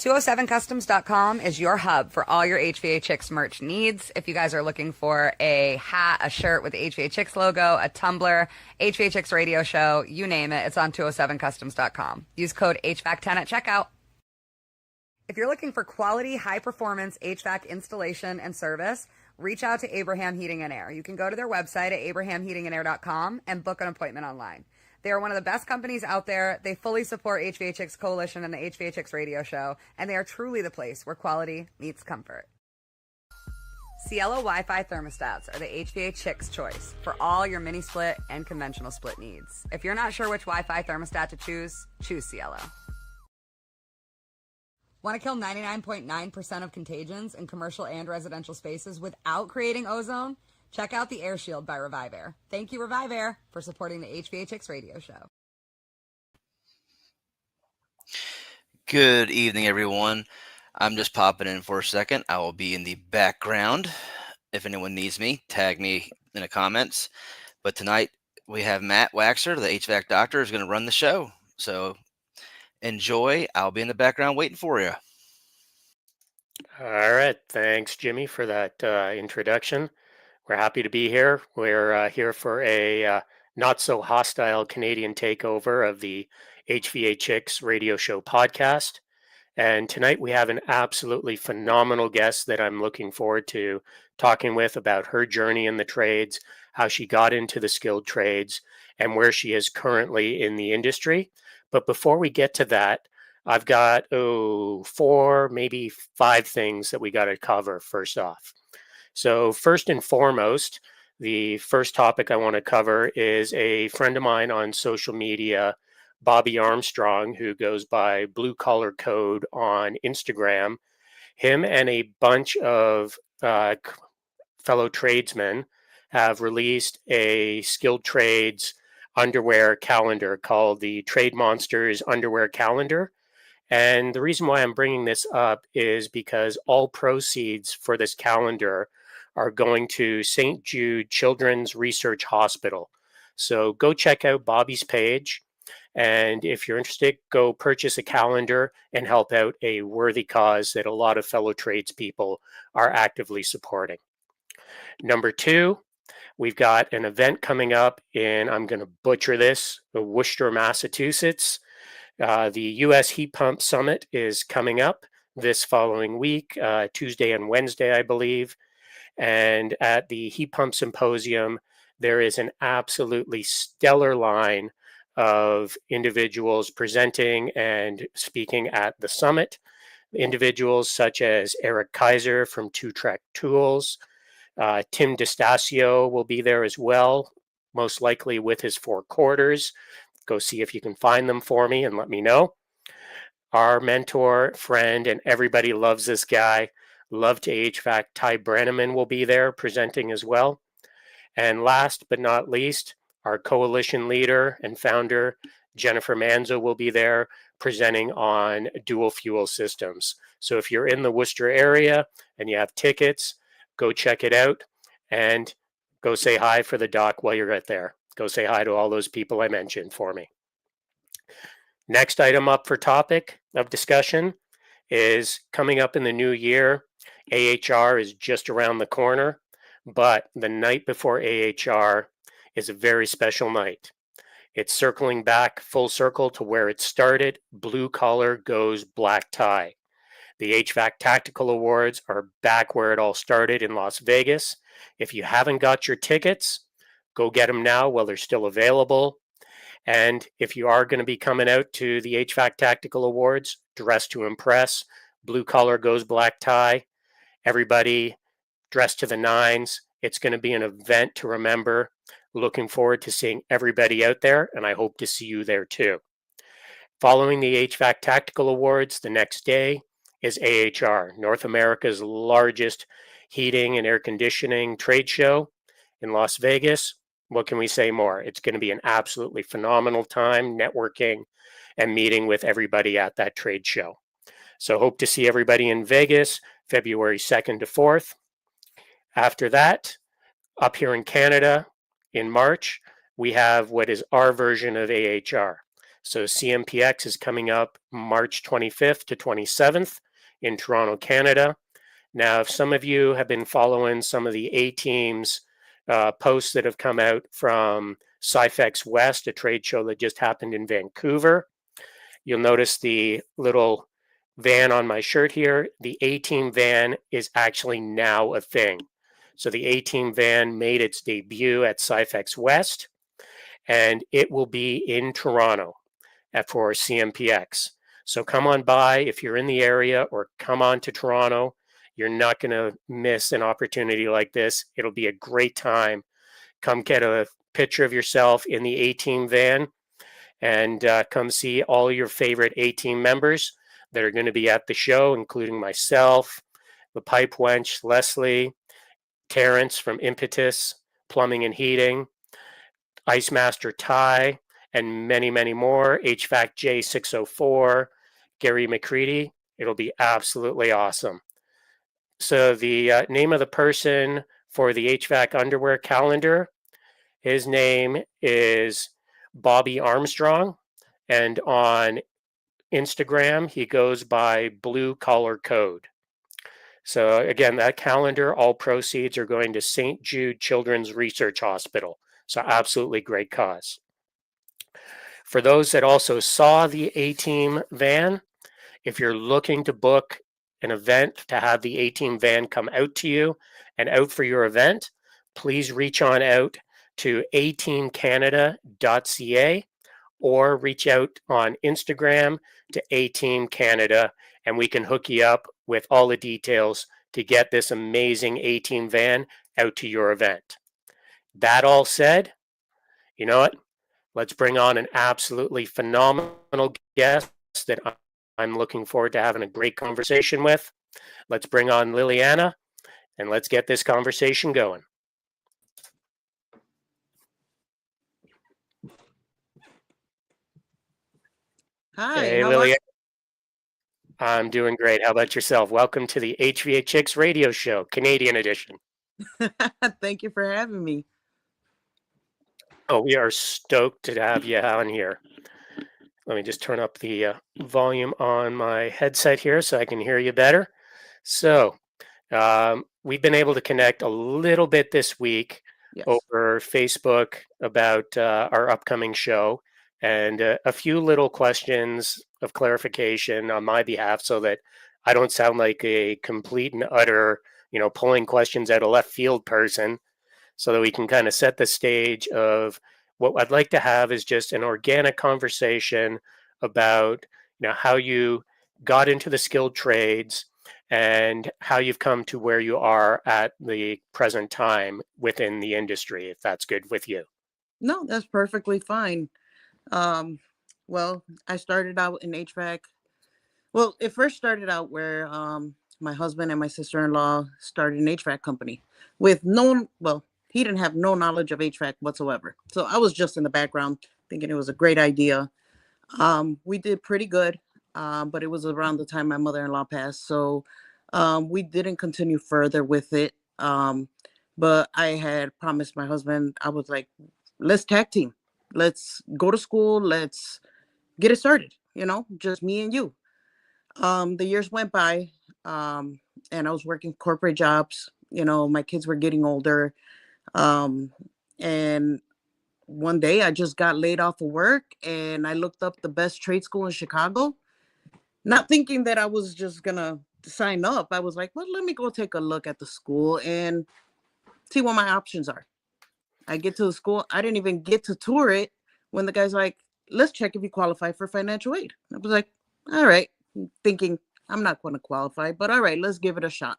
207customs.com is your hub for all your HVA-Chicks merch needs. If you guys are looking for a hat, a shirt with the HVA-Chicks logo, a tumbler, HVA-Chicks radio show, you name it, it's on 207customs.com. Use code HVAC10 at checkout. If you're looking for quality, high-performance HVAC installation and service, reach out to Abraham Heating and Air. You can go to their website at abrahamheatingandair.com and book an appointment online. They are one of the best companies out there. They fully support HVA-Chicks Coalition and the HVA-Chicks radio show, and they are truly the place where quality meets comfort. Cielo Wi-Fi thermostats are the HVA-Chicks choice for all your mini split and conventional split needs. If you're not sure which Wi-Fi thermostat to choose Cielo. Want to kill 99.9% of contagions in commercial and residential spaces without creating ozone? Check out the Air Shield by Revive Air. Thank you, Revive Air, for supporting the HVA-Chicks radio show. Good evening, everyone. I'm just popping in for a second. I will be in the background. If anyone needs me, tag me in the comments. But tonight we have Matt Waxer, the HVAC doctor, is going to run the show. So enjoy. I'll be in the background waiting for you. All right. Thanks, Jimmy, for that introduction. We're happy to be here. We're here for a not so hostile Canadian takeover of the HVA-Chicks radio show podcast. And tonight we have an absolutely phenomenal guest that I'm looking forward to talking with about her journey in the trades, how she got into the skilled trades, and where she is currently in the industry. But before we get to that, I've got 4, maybe 5 things that we got to cover first off. So first and foremost, the first topic I want to cover is a friend of mine on social media, Bobby Armstrong, who goes by Blue Collar Code on Instagram. Him and a bunch of fellow tradesmen have released a skilled trades underwear calendar called the Trade Monsters Underwear Calendar. And the reason why I'm bringing this up is because all proceeds for this calendar are going to St. Jude Children's Research Hospital. So go check out Bobby's page. And if you're interested, go purchase a calendar and help out a worthy cause that a lot of fellow tradespeople are actively supporting. Number 2, we've got an event coming up in, I'm going to butcher this, Worcester, Massachusetts. The U.S. Heat Pump Summit is coming up this following week, Tuesday and Wednesday, I believe. And at the Heat Pump Symposium, there is an absolutely stellar line of individuals presenting and speaking at the summit. Individuals such as Eric Kaiser from Two Track Tools, Tim DeStasio will be there as well, most likely with his 4 quarters. Go see if you can find them for me and let me know. Our mentor, friend, and everybody loves this guy, Love to HVAC, Ty Brenneman will be there presenting as well. And last but not least, our coalition leader and founder, Jennifer Manzo, will be there presenting on dual fuel systems. So if you're in the Worcester area and you have tickets, go check it out and go say hi for the doc while you're out there. Go say hi to all those people I mentioned for me. Next item up for topic of discussion is coming up in the new year. AHR is just around the corner, but the night before AHR is a very special night. It's circling back full circle to where it started. Blue collar goes black tie. The HVAC Tactical Awards are back where it all started in Las Vegas. If you haven't got your tickets, go get them now while they're still available. And if you are going to be coming out to the HVAC Tactical Awards, dress to impress. Blue collar goes black tie. Everybody dressed to the nines. It's going to be an event to remember. Looking forward to seeing everybody out there, and I hope to see you there too. Following the HVAC Tactical Awards, the next day is AHR, North America's largest heating and air conditioning trade show in Las Vegas. what can we say more? It's going to be an absolutely phenomenal time networking and meeting with everybody at that trade show. So hope to see everybody in Vegas, February 2nd to 4th. After that, up here in Canada in March, we have what is our version of AHR. So CMPX is coming up March 25th to 27th in Toronto, Canada. Now, if some of you have been following some of the A-Team's posts that have come out from Sci-Fex West, a trade show that just happened in Vancouver, you'll notice the little van on my shirt here. The A-Team van is actually now a thing. So the A-Team van made its debut at Sci-Fex West, and it will be in Toronto for CMPX. So come on by if you're in the area, or come on to Toronto. You're not going to miss an opportunity like this. It'll be a great time. Come get a picture of yourself in the A-Team van, and come see all your favorite A-Team members that are going to be at the show, including myself, the Pipe Wench, Leslie, Terrence from Impetus, Plumbing and Heating, Ice Master Ty, and many, many more, HVAC J604, Gary McCready. It'll be absolutely awesome. So the name of the person for the HVAC underwear calendar, his name is Bobby Armstrong, and on Instagram, he goes by Blue Collar Code. So again, that calendar, all proceeds are going to St. Jude Children's Research Hospital. So absolutely great cause. For those that also saw the A-Team van, if you're looking to book an event to have the A-Team van come out to you and out for your event, please reach on out to ateamcanada.ca or reach out on Instagram to A-Team Canada, and we can hook you up with all the details to get this amazing A-Team van out to your event. That all said, you know what? Let's bring on an absolutely phenomenal guest that I'm looking forward to having a great conversation with. Let's bring on Liliana, and let's get this conversation going. Hi, Hey, Liliana. I'm doing great. How about yourself? Welcome to the HVA Chicks radio show, Canadian edition. Thank you for having me. Oh, we are stoked to have you on here. Let me just turn up the volume on my headset here so I can hear you better. So we've been able to connect a little bit this week over Facebook about our upcoming show, and a few little questions of clarification on my behalf so that I don't sound like a complete and utter, pulling questions out of left field person, so that we can kind of set the stage of what I'd like to have is just an organic conversation about, how you got into the skilled trades and how you've come to where you are at the present time within the industry, if that's good with you. No, that's perfectly fine. Well, I started out in HVAC. Well, it first started out where my husband and my sister-in-law started an HVAC company with he didn't have no knowledge of HVAC whatsoever. So I was just in the background thinking it was a great idea. We did pretty good, but it was around the time my mother-in-law passed. So we didn't continue further with it. But I had promised my husband, I was like, let's tag team. Let's go to school. Let's get it started, just me and you. The years went by, and I was working corporate jobs. My kids were getting older. And one day I just got laid off of work, and I looked up the best trade school in Chicago, not thinking that I was just gonna sign up. I was like, well, let me go take a look at the school and see what my options are. I get to the school. I didn't even get to tour it when the guy's like, let's check if you qualify for financial aid. I was like, all right, thinking I'm not going to qualify, but all right, let's give it a shot.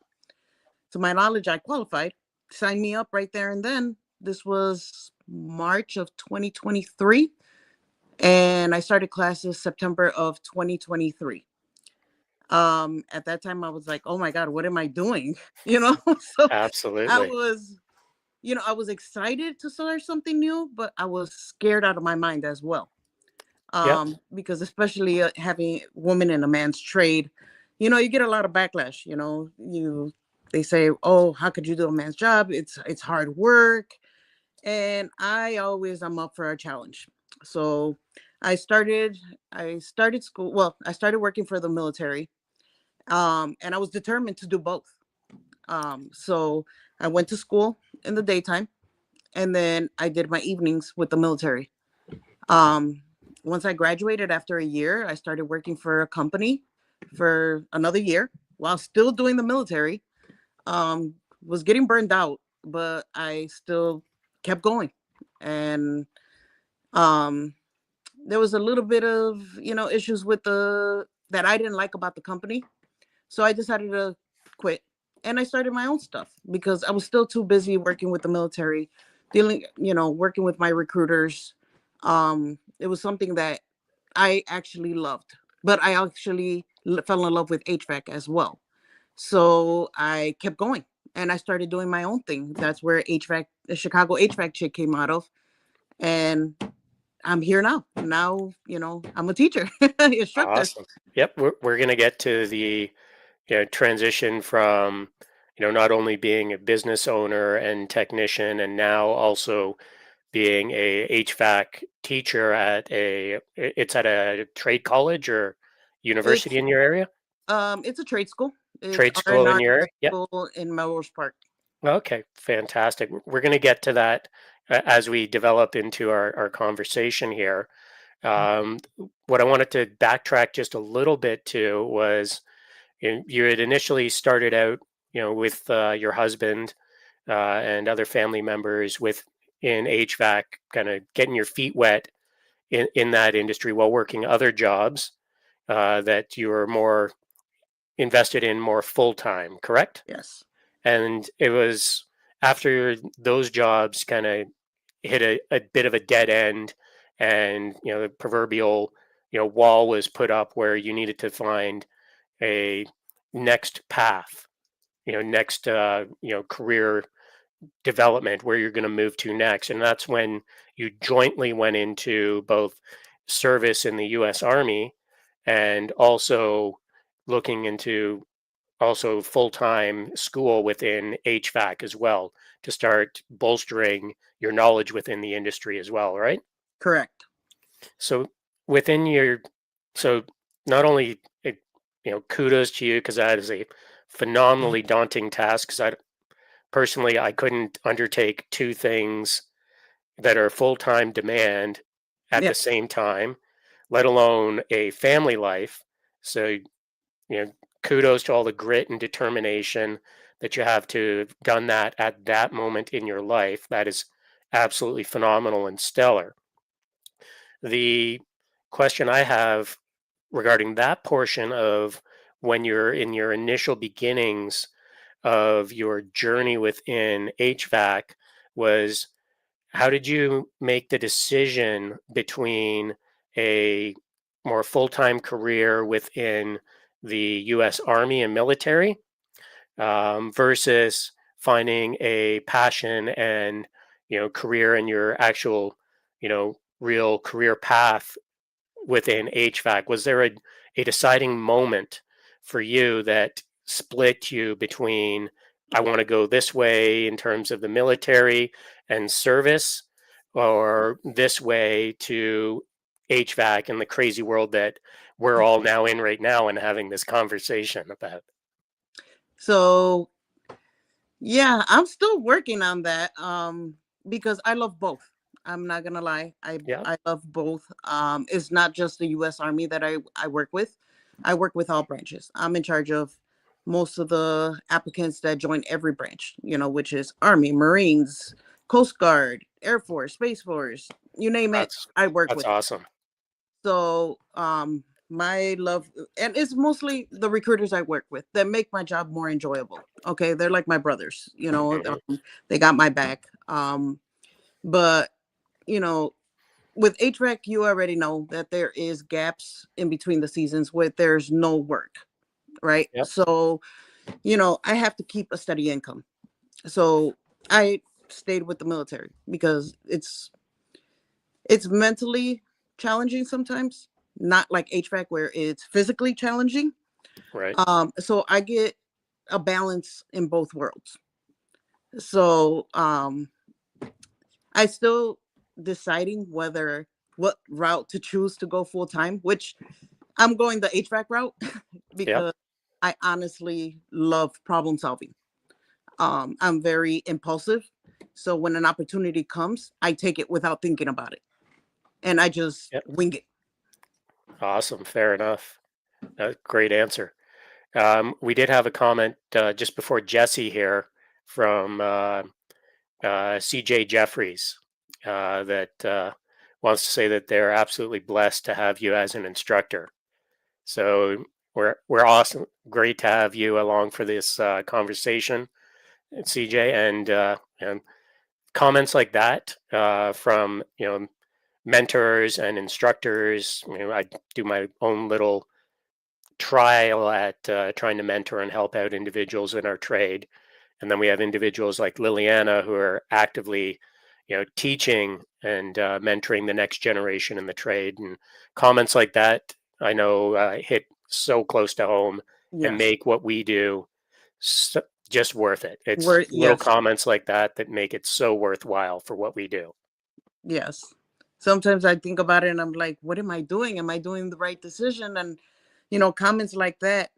To my knowledge, I qualified. Signed me up right there and then. This was March of 2023, and I started classes September of 2023. At that time I was like, oh my God, what am I doing? So Absolutely. I was I was excited to start something new, but I was scared out of my mind as well. Yep. Because especially having women in a man's trade, you get a lot of backlash. They say, "Oh, how could you do a man's job? It's hard work." And I'm up for a challenge. So I started school. Well, I started working for the military, and I was determined to do both. So I went to school in the daytime, and then I did my evenings with the military. Um, Once I graduated after a year, I started working for a company for another year while still doing the military. Was getting burned out, but I still kept going. And um, there was a little bit of, issues with the that I didn't like about the company. So I decided to quit, and I started my own stuff because I was still too busy working with the military, working with my recruiters. It was something that I actually loved, but I actually fell in love with HVAC as well. So I kept going and I started doing my own thing. That's where the Chicago HVAC Chick came out of. And I'm here now. Now, I'm a teacher, instructor. Awesome. Yep. We're going to get to the transition from not only being a business owner and technician, and now also being a HVAC teacher it's at a trade college or university It's in your area, it's a trade school. It's trade school in R&R your area. trade Yep. school in Melrose Park. Okay, fantastic. We're going to get to that as we develop into our conversation here. Um, what I wanted to backtrack just a little bit to was you had initially started out, with your husband and other family members in HVAC, kind of getting your feet wet in that industry while working other jobs that you were more invested in more full time, correct? Yes. And it was after those jobs kind of hit a bit of a dead end, and the proverbial wall was put up where you needed to find a next path, next career development where you're going to move to next. And that's when you jointly went into both service in the US Army and also looking into also full-time school within HVAC as well to start bolstering your knowledge within the industry as well, right? Correct. So within your so not only kudos to you because that is a phenomenally daunting task because I couldn't undertake two things that are full-time demand at Yeah. the same time, let alone a family life. So, kudos to all the grit and determination that you have to have done that at that moment in your life. That is absolutely phenomenal and stellar. The question I have regarding that portion of when you're in your initial beginnings of your journey within HVAC was how did you make the decision between a more full-time career within the U.S. Army and military versus finding a passion and career in your actual real career path within HVAC? Was there a deciding moment for you that split you between I want to go this way in terms of the military and service, or this way to HVAC and the crazy world that we're all now in right now and having this conversation about? So yeah, I'm still working on that. Because I love both. I'm not gonna lie. I Yeah, I love both. It's not just the US Army that I work with. I work with all branches. I'm in charge of most of the applicants that join every branch, which is Army, Marines, Coast Guard, Air Force, Space Force, you name it, that's I work that's with it. awesome. So my love, and it's mostly the recruiters I work with that make my job more enjoyable. Okay, they're like my brothers, Mhm. they got my back. But you know, with HVAC, you already know that there is gaps in between the seasons where there's no work, right? Yep. So, I have to keep a steady income. So I stayed with the military because it's mentally challenging sometimes, not like HVAC where it's physically challenging. Right. So I get a balance in both worlds. So I still deciding what route to choose to go full time, which I'm going the HVAC route Yep. because I honestly love problem solving. I'm very impulsive. So when an opportunity comes, I take it without thinking about it. And I just Yep. wing it. Awesome. Fair enough. Great answer. We did have a comment just before Jesse here from CJ Jeffries that wants to say that they're absolutely blessed to have you as an instructor. So we're awesome. Great to have you along for this conversation, CJ, and comments like that from mentors and instructors. I do my own little trial at trying to mentor and help out individuals in our trade. And then we have individuals like Liliana who are actively, teaching and mentoring the next generation in the trade. And comments like that, I know, hit so close to home and Yes. make what we do so, just worth it. It's Word, little yes. comments like that that make it so worthwhile for what we do. Yes. Sometimes I think about it and I'm like, what am I doing? Am I doing the right decision? And comments like that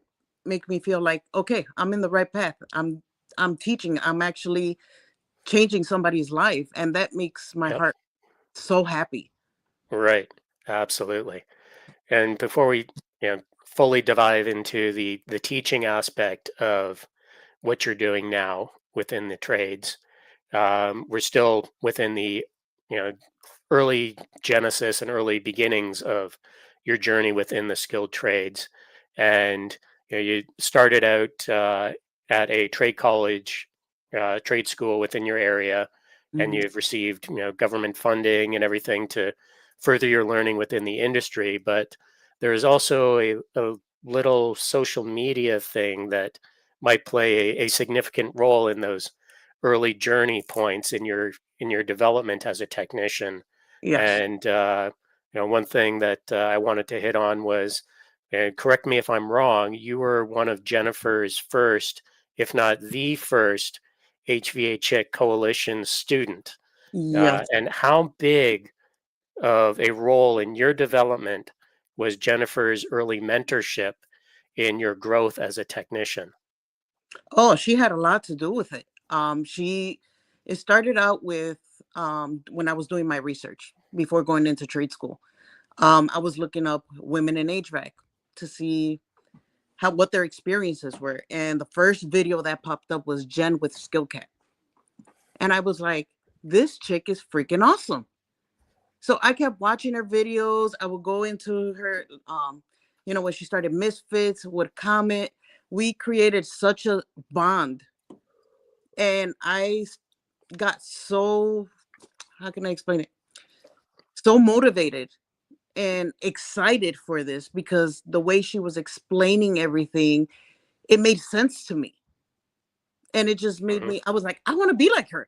make me feel like, okay, I'm in the right path. I'm teaching. I'm actually changing somebody's life, and that makes my Yep. heart so happy. Right. Absolutely. And before we, fully dive into the teaching aspect of what you're doing now within the trades, we're still within the, you know, early genesis and early beginnings of your journey within the skilled trades. And you started out at a trade college, trade school within your area, and Mhm. you've received government funding and everything to further your learning within the industry. But there is also a little social media thing that might play a significant role in those early journey points in your development as a technician. Yes. And one thing that I wanted to hit on was, and correct me if I'm wrong, you were one of Jennifer's first, if not the first, HVA Chick Coalition student. Yes. And how big of a role in your development was Jennifer's early mentorship in your growth as a technician? Oh, she had a lot to do with it. It started out with when I was doing my research before going into trade school. I was looking up women in HVAC to see what their experiences were. And the first video that popped up was Jen with SkillCat. And I was like, this chick is freaking awesome. So I kept watching her videos. I would go into her, when she started Misfits, would comment. We created such a bond. And I got so, how can I explain it? So motivated and excited for this because the way she was explaining everything, it made sense to me. And it just made Hmm. me, I was like, I want to be like her.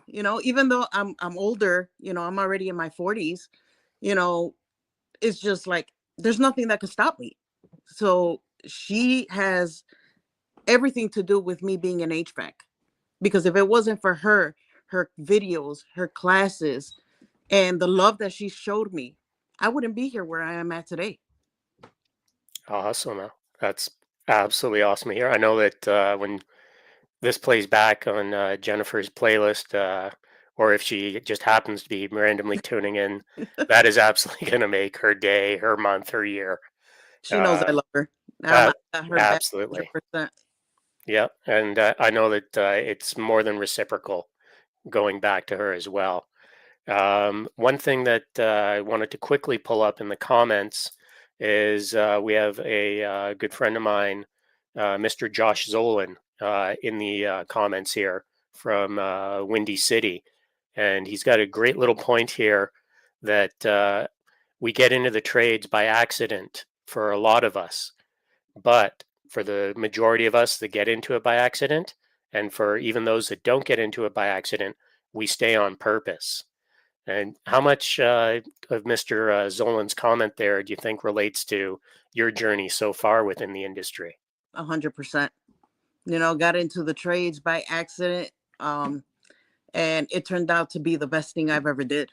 Even though I'm older, I'm already in my 40s, you know, it's just like there's nothing that could stop me. So she has everything to do with me being an HVAC. Because if it wasn't for her videos, her classes, and the love that she showed me, I wouldn't be here where I am at today. Awesome. That's absolutely awesome to hear. I know that when this plays back on Jennifer's playlist, or if she just happens to be randomly tuning in, that is absolutely going to make her day, her month, her year. She knows I Uh, love her. I uh, got her back Absolutely. 100%. Yeah. And I know that it's more than reciprocal going back to her as well. One thing that I wanted to quickly pull up in the comments is we have a good friend of mine, Mr. Josh Zolan, in the comments here from Windy City. And he's got a great little point here that we get into the trades by accident for a lot of us. But for the majority of us that get into it by accident And for even those that don't get into it by accident, we stay on purpose. And how much of Mr. Zolan's comment there do you think relates to your journey so far within the industry? 100%. Got into the trades by accident. And it turned out to be the best thing I've ever did.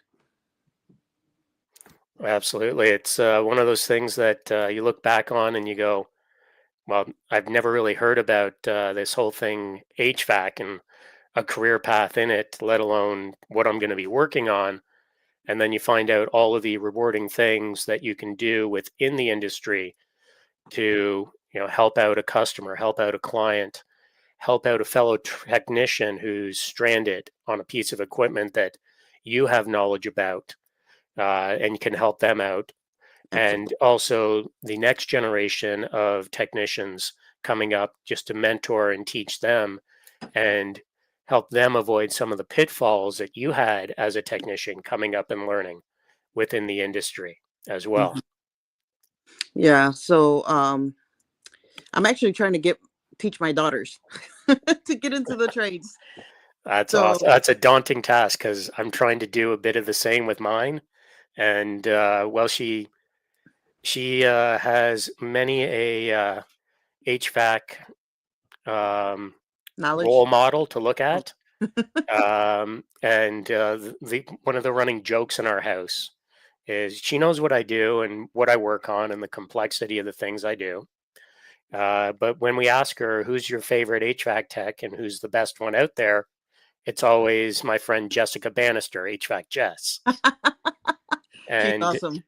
Absolutely. It's one of those things that you look back on and you go, well, I've never really heard about this whole thing, HVAC, and a career path in it, let alone what I'm going to be working on. And then you find out all of the rewarding things that you can do within the industry to, help out a customer, help out a client, help out a fellow technician who's stranded on a piece of equipment that you have knowledge about, and can help them out. And also the next generation of technicians coming up, just to mentor and teach them and help them avoid some of the pitfalls that you had as a technician coming up and learning within the industry as well. Yeah. So I'm actually trying to teach my daughters to get into the trades. That's awesome. That's a daunting task because I'm trying to do a bit of the same with mine. And well, she has many a HVAC knowledge role model to look at. And one of the running jokes in our house is she knows what I do and what I work on and the complexity of the things I do. But when we ask her who's your favorite HVAC tech and who's the best one out there, it's always my friend Jessica Bannister, HVAC Jess. And she's awesome.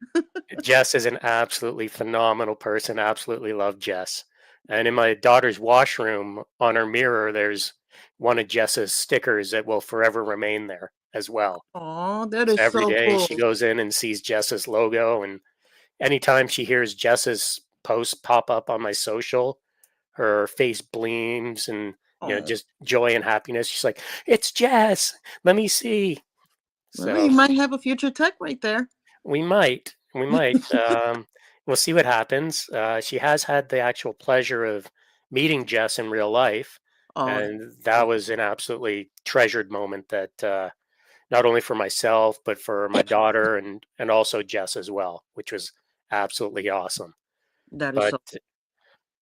Jess is an absolutely phenomenal person. Absolutely love Jess. And in my daughter's washroom on her mirror, there's one of Jess's stickers that will forever remain there as well. Oh, that is every so day cool. she goes in and sees Jess's logo. And anytime she hears Jess's post pop up on my social, her face bleams and just joy and happiness. She's like, "It's Jess. Let me see." Well, you might have a future tech right there. We might. We'll see what happens. She has had the actual pleasure of meeting Jess in real life. And that was an absolutely treasured moment that not only for myself, but for my daughter and also Jess as well, which was absolutely awesome. That is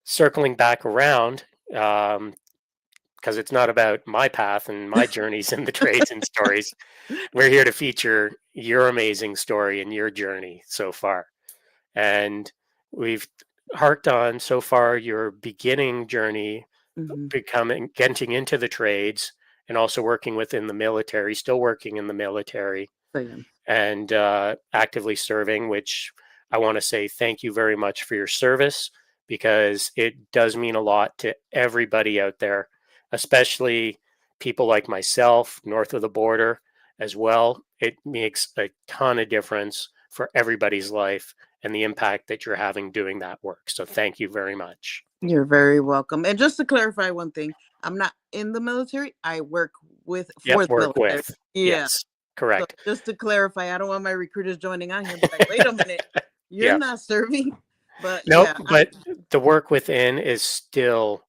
circling back around, because it's not about my path and my journeys in the trades and stories. We're here to feature your amazing story and your journey so far. And we've harked on so far your beginning journey, getting into the trades and also working within the military, still working in the military and actively serving, which I want to say thank you very much for your service, because it does mean a lot to everybody out there, especially people like myself north of the border as well. It makes a ton of difference for everybody's life and the impact that you're having doing that work. So thank you very much. You're very welcome. And just to clarify one thing, I'm not in the military. I work with the military. Yes, correct. So just to clarify, I don't want my recruiters joining on here. Like, wait a minute, you're not serving. But nope. But the work within is still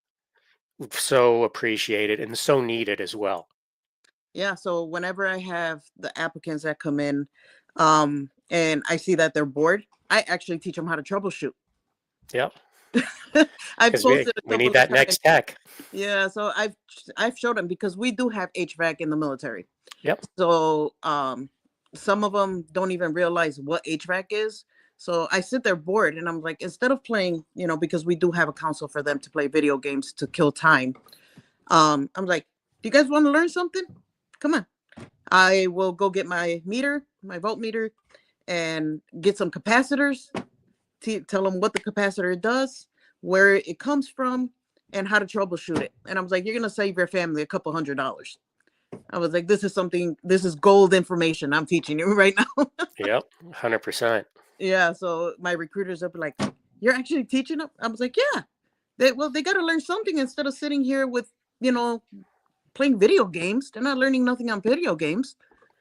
so appreciated and so needed as well. Yeah. So whenever I have the applicants that come in, and I see that they're bored, I actually teach them how to troubleshoot. Yep. We need that next tech. Yeah, so I've showed them, because we do have HVAC in the military. Yep. So some of them don't even realize what HVAC is. So I sit there bored and I'm like, instead of playing, because we do have a console for them to play video games to kill time. I'm like, do you guys want to learn something? Come on. I will go get my voltmeter, and get some capacitors. Tell them what the capacitor does, where it comes from, and how to troubleshoot it. And I was like, you're going to save your family a couple $100. I was like, this is gold information I'm teaching you right now. Yep, 100%. Yeah, so my recruiters up like, you're actually teaching them? I was like, yeah. They got to learn something instead of sitting here with, playing video games. They're not learning nothing on video games.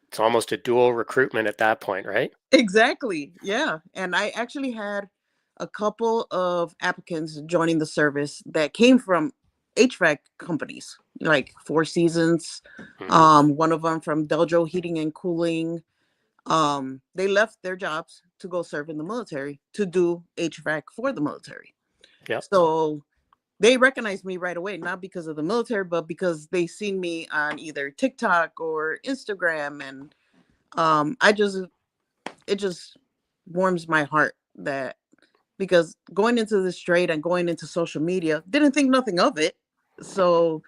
It's almost a dual recruitment at that point, right? Exactly. Yeah. And I actually had a couple of applicants joining the service that came from HVAC companies, like Four Seasons, Mhm. one of them from Deljo Heating and Cooling. They left their jobs to go serve in the military to do HVAC for the military. Yep. So they recognized me right away, not because of the military, but because they seen me on either TikTok or Instagram. And I just, it just warms my heart that, because going into this trade and going into social media, didn't think nothing of it. So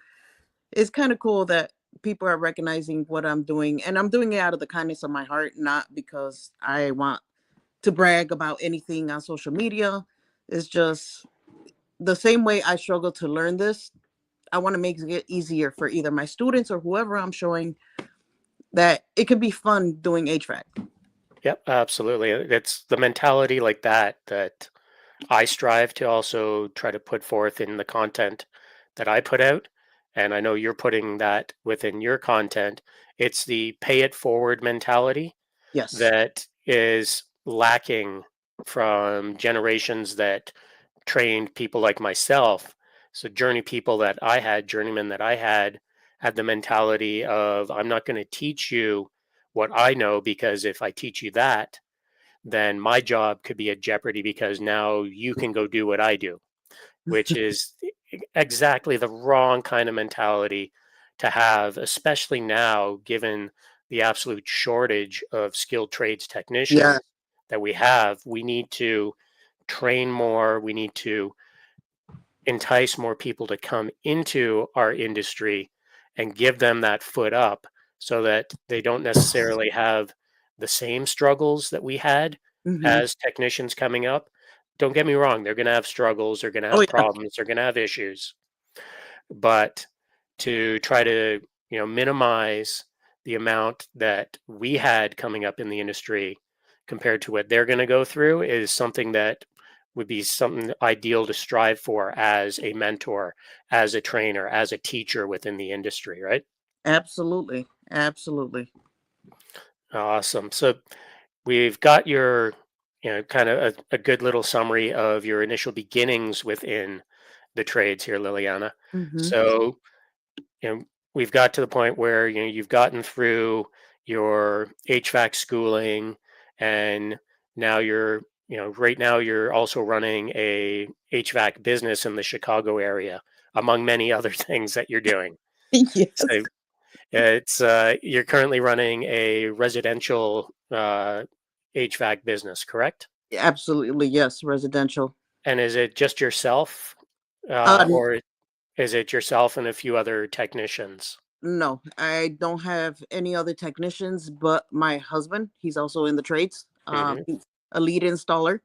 it's kind of cool that people are recognizing what I'm doing, and I'm doing it out of the kindness of my heart, not because I want to brag about anything on social media. It's just the same way I struggle to learn this. I want to make it easier for either my students or whoever I'm showing that it could be fun doing HVAC. Yep, absolutely. It's the mentality like that that I strive to also try to put forth in the content that I put out. And I know you're putting that within your content. It's the pay it forward mentality Yes. that is lacking from generations that trained people like myself. So journeymen that I had the mentality of I'm not going to teach you what I know, because if I teach you that, then my job could be at jeopardy because now you can go do what I do, which is exactly the wrong kind of mentality to have, especially now, given the absolute shortage of skilled trades Yeah. technicians that we have. We need to train more. We need to entice more people to come into our industry and give them that foot up so that they don't necessarily have the same struggles that we had Hmm. as technicians coming up. Don't get me wrong, they're going to have struggles, they're going to Oh have yeah. problems, they're going to have issues, but to try to, minimize the amount that we had coming up in the industry compared to what they're going to go through is something that would be something ideal to strive for as a mentor, as a trainer, as a teacher within the industry, right? Absolutely. Absolutely. Awesome. So we've got your, kind of a good little summary of your initial beginnings within the trades here, Liliana. Hmm. So, you know, we've got to the point where, you've gotten through your HVAC schooling, and now right now you're also running a HVAC business in the Chicago area, among many other things that you're doing. Yes. So you're currently running a residential HVAC business, correct? Absolutely. Yes. Residential. And is it just yourself, Uh, or is it yourself and a few other technicians? No, I don't have any other technicians but my husband. He's also in the trades. Hmm. He's a lead installer.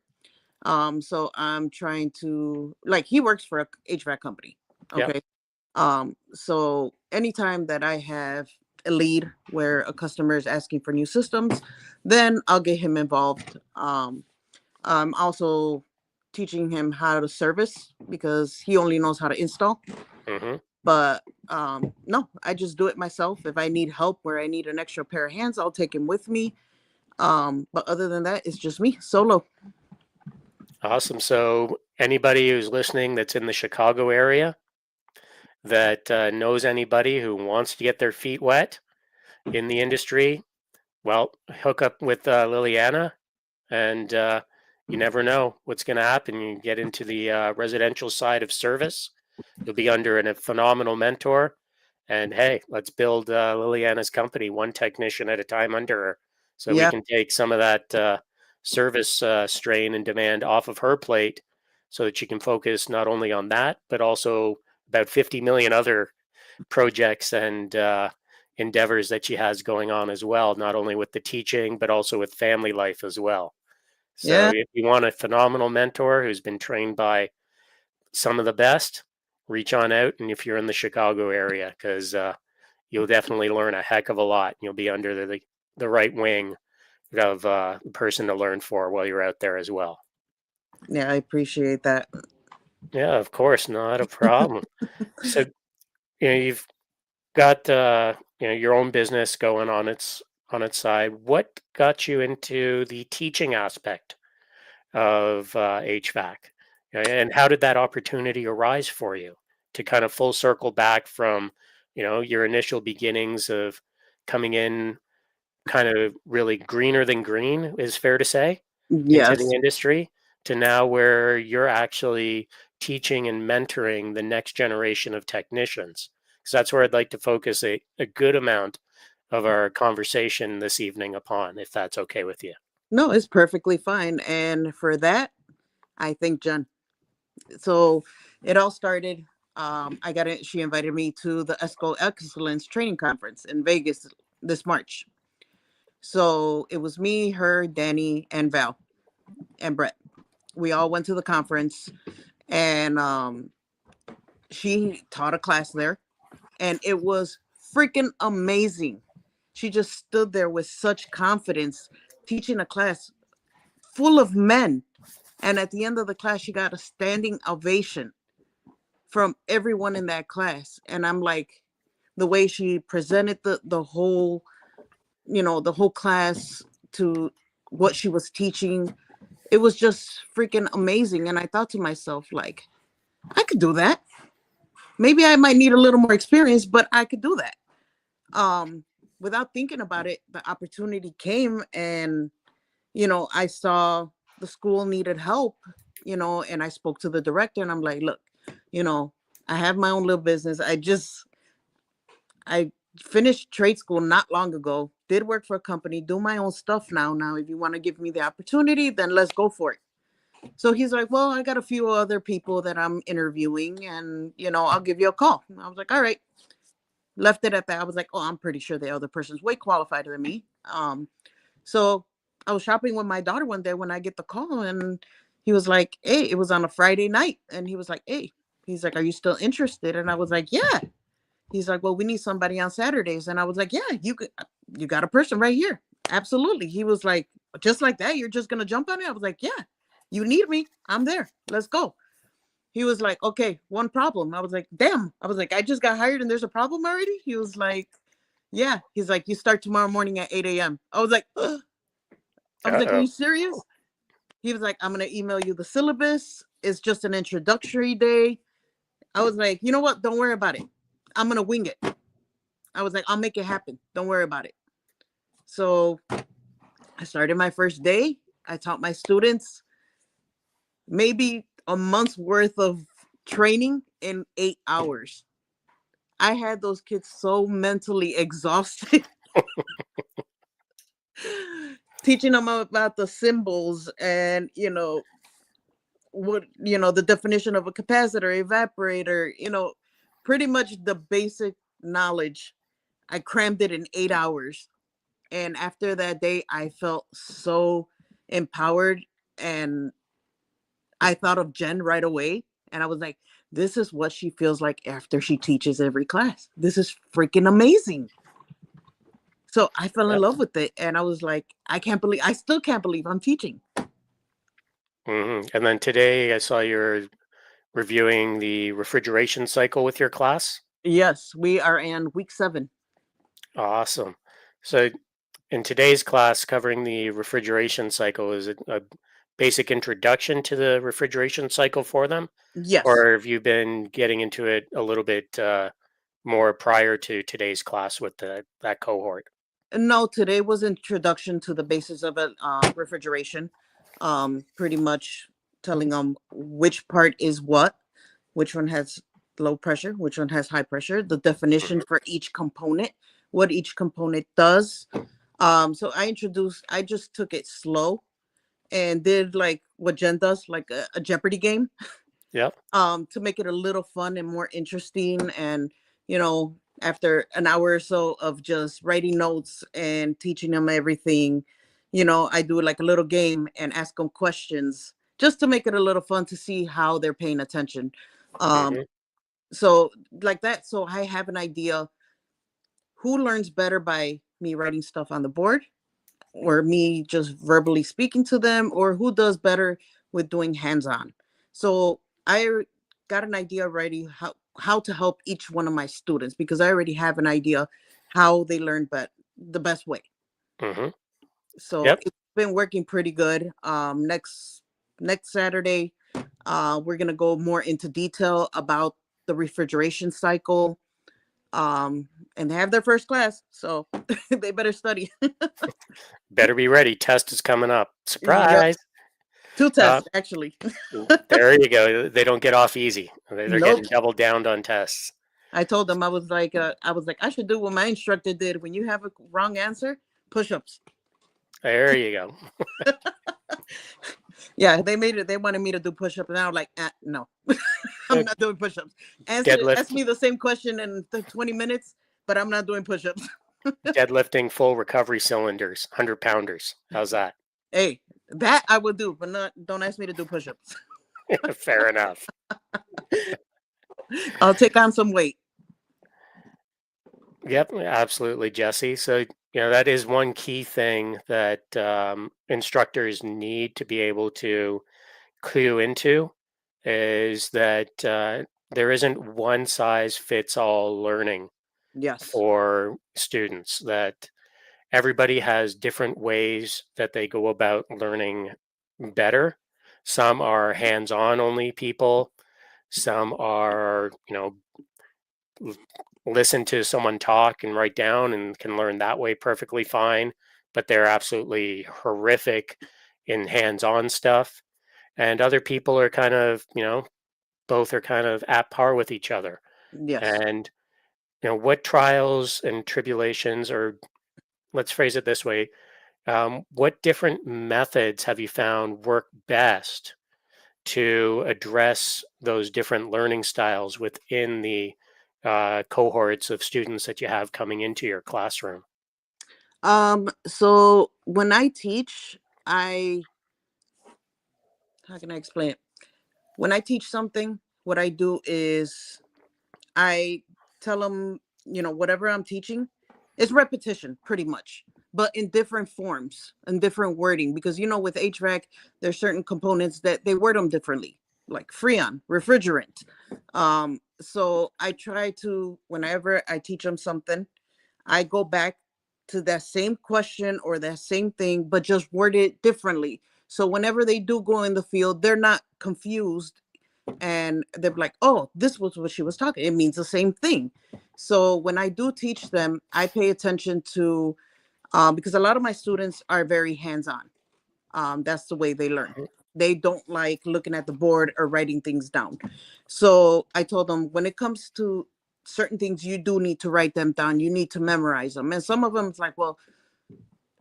So I'm trying to, like, he works for a HVAC company. Yep. Okay. So anytime that I have a lead where a customer is asking for new systems, then I'll get him involved. I'm also teaching him how to service because he only knows how to install. Hmm. But no, I just do it myself. If I need help where I need an extra pair of hands, I'll take him with me. But other than that, it's just me solo. Awesome. So anybody who's listening that's in the Chicago area that knows anybody who wants to get their feet wet in the industry, well, hook up with Liliana, and you never know what's going to happen. You get into the residential side of service, you'll be under a phenomenal mentor. And hey, let's build Liliana's company one technician at a time under her, so we Yeah, can take some of that service strain and demand off of her plate, so that she can focus not only on that, but also about 50 million other projects and endeavors that she has going on as well, not only with the teaching, but also with family life as well. So yeah, if you want a phenomenal mentor who's been trained by some of the best, reach on out. And if you're in the Chicago area, because you'll definitely learn a heck of a lot. You'll be under the right wing of the person to learn for while you're out there as well. yeah. I appreciate that. Yeah, of course, not a problem. So you've got your own business going on its side. What got you into the teaching aspect of HVAC, and how did that opportunity arise for you? to kind of full circle back from, your initial beginnings of coming in kind of really greener than green, is fair to say, into Yes. the industry, to now where you're actually teaching and mentoring the next generation of technicians. Because that's where I'd like to focus a good amount of our conversation this evening upon, if that's okay with you. No, it's perfectly fine. And for that, I thank Jen. So it all started. I got it. She invited me to the ESCO Excellence Training Conference in Vegas this March. So it was me, her, Danny, and Val, and Brett. We all went to the conference, and she taught a class there, and it was freaking amazing. She just stood there with such confidence, teaching a class full of men. And at the end of the class, she got a standing ovation from everyone in that class. And I'm like, the way she presented the whole, the whole class to what she was teaching, it was just freaking amazing. And I thought to myself, like, I could do that. Maybe I might need a little more experience, but I could do that. Without thinking about it, the opportunity came, and I saw the school needed help, and I spoke to the director, and I'm like, look, I have my own little business. I finished trade school not long ago, did work for a company, do my own stuff now. Now, if you want to give me the opportunity, then let's go for it. So he's like, well, I got a few other people that I'm interviewing, and, I'll give you a call. And I was like, all right. Left it at that. I was like, oh, I'm pretty sure the other person's way qualified than me. So I was shopping with my daughter one day when I get the call, and he was like, hey, it was on a Friday night. And he was like, hey, he's like, are you still interested? And I was like, yeah. He's like, well, we need somebody on Saturdays. And I was like, yeah, you got a person right here. Absolutely. He was like, just like that, you're just going to jump on it? I was like, yeah, you need me. I'm there. Let's go. He was like, okay, one problem. I was like, damn. I was like, I just got hired and there's a problem already? He was like, yeah. He's like, you start tomorrow morning at 8 a.m. I was like, ugh. I was like, are you serious? He was like, I'm going to email you the syllabus. It's just an introductory day. I was like, you know what? Don't worry about it. I'm going to wing it. I was like, I'll make it happen. Don't worry about it. So I started my first day. I taught my students maybe a month's worth of training in 8 hours. I had those kids so mentally exhausted. Teaching them about the symbols and, what, the definition of a capacitor, evaporator, pretty much the basic knowledge. I crammed it in 8 hours. And after that day, I felt so empowered, and I thought of Jen right away. And I was like, this is what she feels like after she teaches every class. This is freaking amazing. So I fell in love with it. And I was like, I still can't believe I'm teaching. Mm-hmm. And then today I saw you're reviewing the refrigeration cycle with your class. Yes, we are in week 7. Awesome. So in today's class, covering the refrigeration cycle, is it a basic introduction to the refrigeration cycle for them? Yes. Or have you been getting into it a little bit more prior to today's class with that cohort? No, today was introduction to the basis of refrigeration. Pretty much telling them which part is what, which one has low pressure, which one has high pressure, the definition for each component, what each component does. So I just took it slow and did like what Jen does, like a Jeopardy game. Yep. To make it a little fun and more interesting. And, after an hour or so of just writing notes and teaching them everything, I do like a little game and ask them questions just to make it a little fun to see how they're paying attention. So like that. So I have an idea who learns better by me writing stuff on the board or me just verbally speaking to them, or who does better with doing hands-on. So I got an idea already how to help each one of my students, because I already have an idea how they learn but the best way. So it's been working pretty good. Next Saturday, we're gonna go more into detail about the refrigeration cycle, and they have their first class, so they better study. Better be ready. Test is coming up. Yep. Surprise. 2 Uh, tests, actually. there you go. They don't get off easy. They're Nope. getting double downed on tests. I told them, I was like, I should do what my instructor did. When you have a wrong answer, push-ups. There you go. Yeah, they made it. They wanted me to do push-ups, and I was like, no, I'm not doing push-ups. Deadlift. Ask me the same question in 20 minutes, but I'm not doing push-ups. Deadlifting full recovery cylinders, 100-pounders. How's that? Hey, that I would do, but don't ask me to do push-ups. Fair enough. I'll take on some weight. Yep, absolutely, Jesse. So, that is one key thing that instructors need to be able to clue into, is that there isn't one size fits all learning Yes. for students, that everybody has different ways that they go about learning better. Some are hands-on only people. Some are, listen to someone talk and write down and can learn that way perfectly fine, but they're absolutely horrific in hands-on stuff. And other people are kind of, both are kind of at par with each other. Yes. And, what trials and tribulations, or let's phrase it this way, what different methods have you found work best to address those different learning styles within the cohorts of students that you have coming into your classroom? So when I teach, how can I explain it? When I teach something, what I do is I tell them, whatever I'm teaching, it's repetition pretty much, but in different forms and different wording, because, with HVAC, there's certain components that they word them differently, like Freon, refrigerant. So I try to, whenever I teach them something, I go back to that same question or that same thing, but just word it differently. So whenever they do go in the field, they're not confused, and they're like, oh, this was what she was talking. It means the same thing. So when I do teach them, I pay attention to, because a lot of my students are very hands-on. That's the way they learn. They don't like looking at the board or writing things down. So I told them, when it comes to certain things, you do need to write them down. You need to memorize them. And some of them, it's like, well,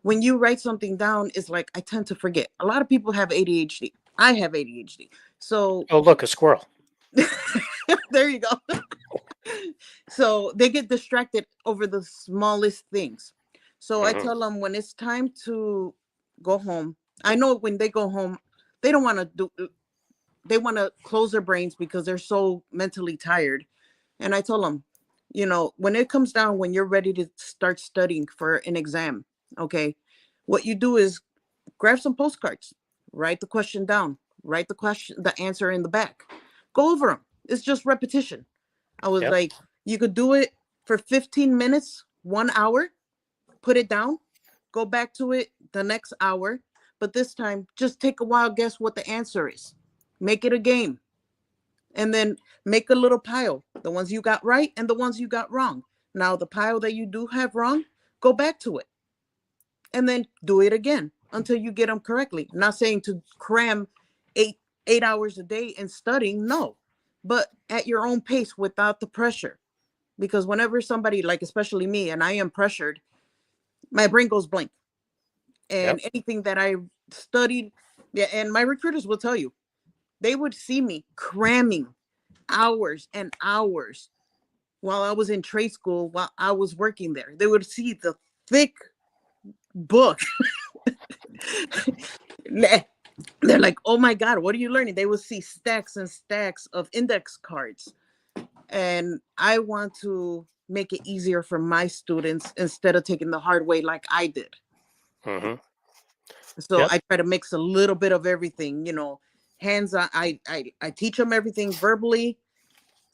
when you write something down, it's like, I tend to forget. A lot of people have ADHD. I have ADHD. So Oh, look, a squirrel. there you go. So they get distracted over the smallest things. So I tell them, when it's time to go home, I know when they go home, they don't want to they want to close their brains because they're so mentally tired. And I tell them, when it comes down, when you're ready to start studying for an exam, okay, what you do is grab some postcards, write the question down, write the answer in the back, go over them. It's just repetition. I was like, you could do it for 15 minutes, 1 hour, put it down, go back to it the next hour. But this time, just take a wild guess what the answer is. Make it a game. And then make a little pile, the ones you got right and the ones you got wrong. Now, the pile that you do have wrong, go back to it. And then do it again until you get them correctly. I'm not saying to cram eight hours a day in studying, no. But at your own pace without the pressure. Because whenever somebody, like especially me, and I am pressured, my brain goes blank. And anything that I studied, and my recruiters will tell you, they would see me cramming hours and hours while I was in trade school, while I was working there. They would see the thick book. They're like, oh my God, what are you learning? They would see stacks and stacks of index cards. And I want to make it easier for my students instead of taking the hard way like I did. So I try to mix a little bit of everything, hands-on. I teach them everything verbally.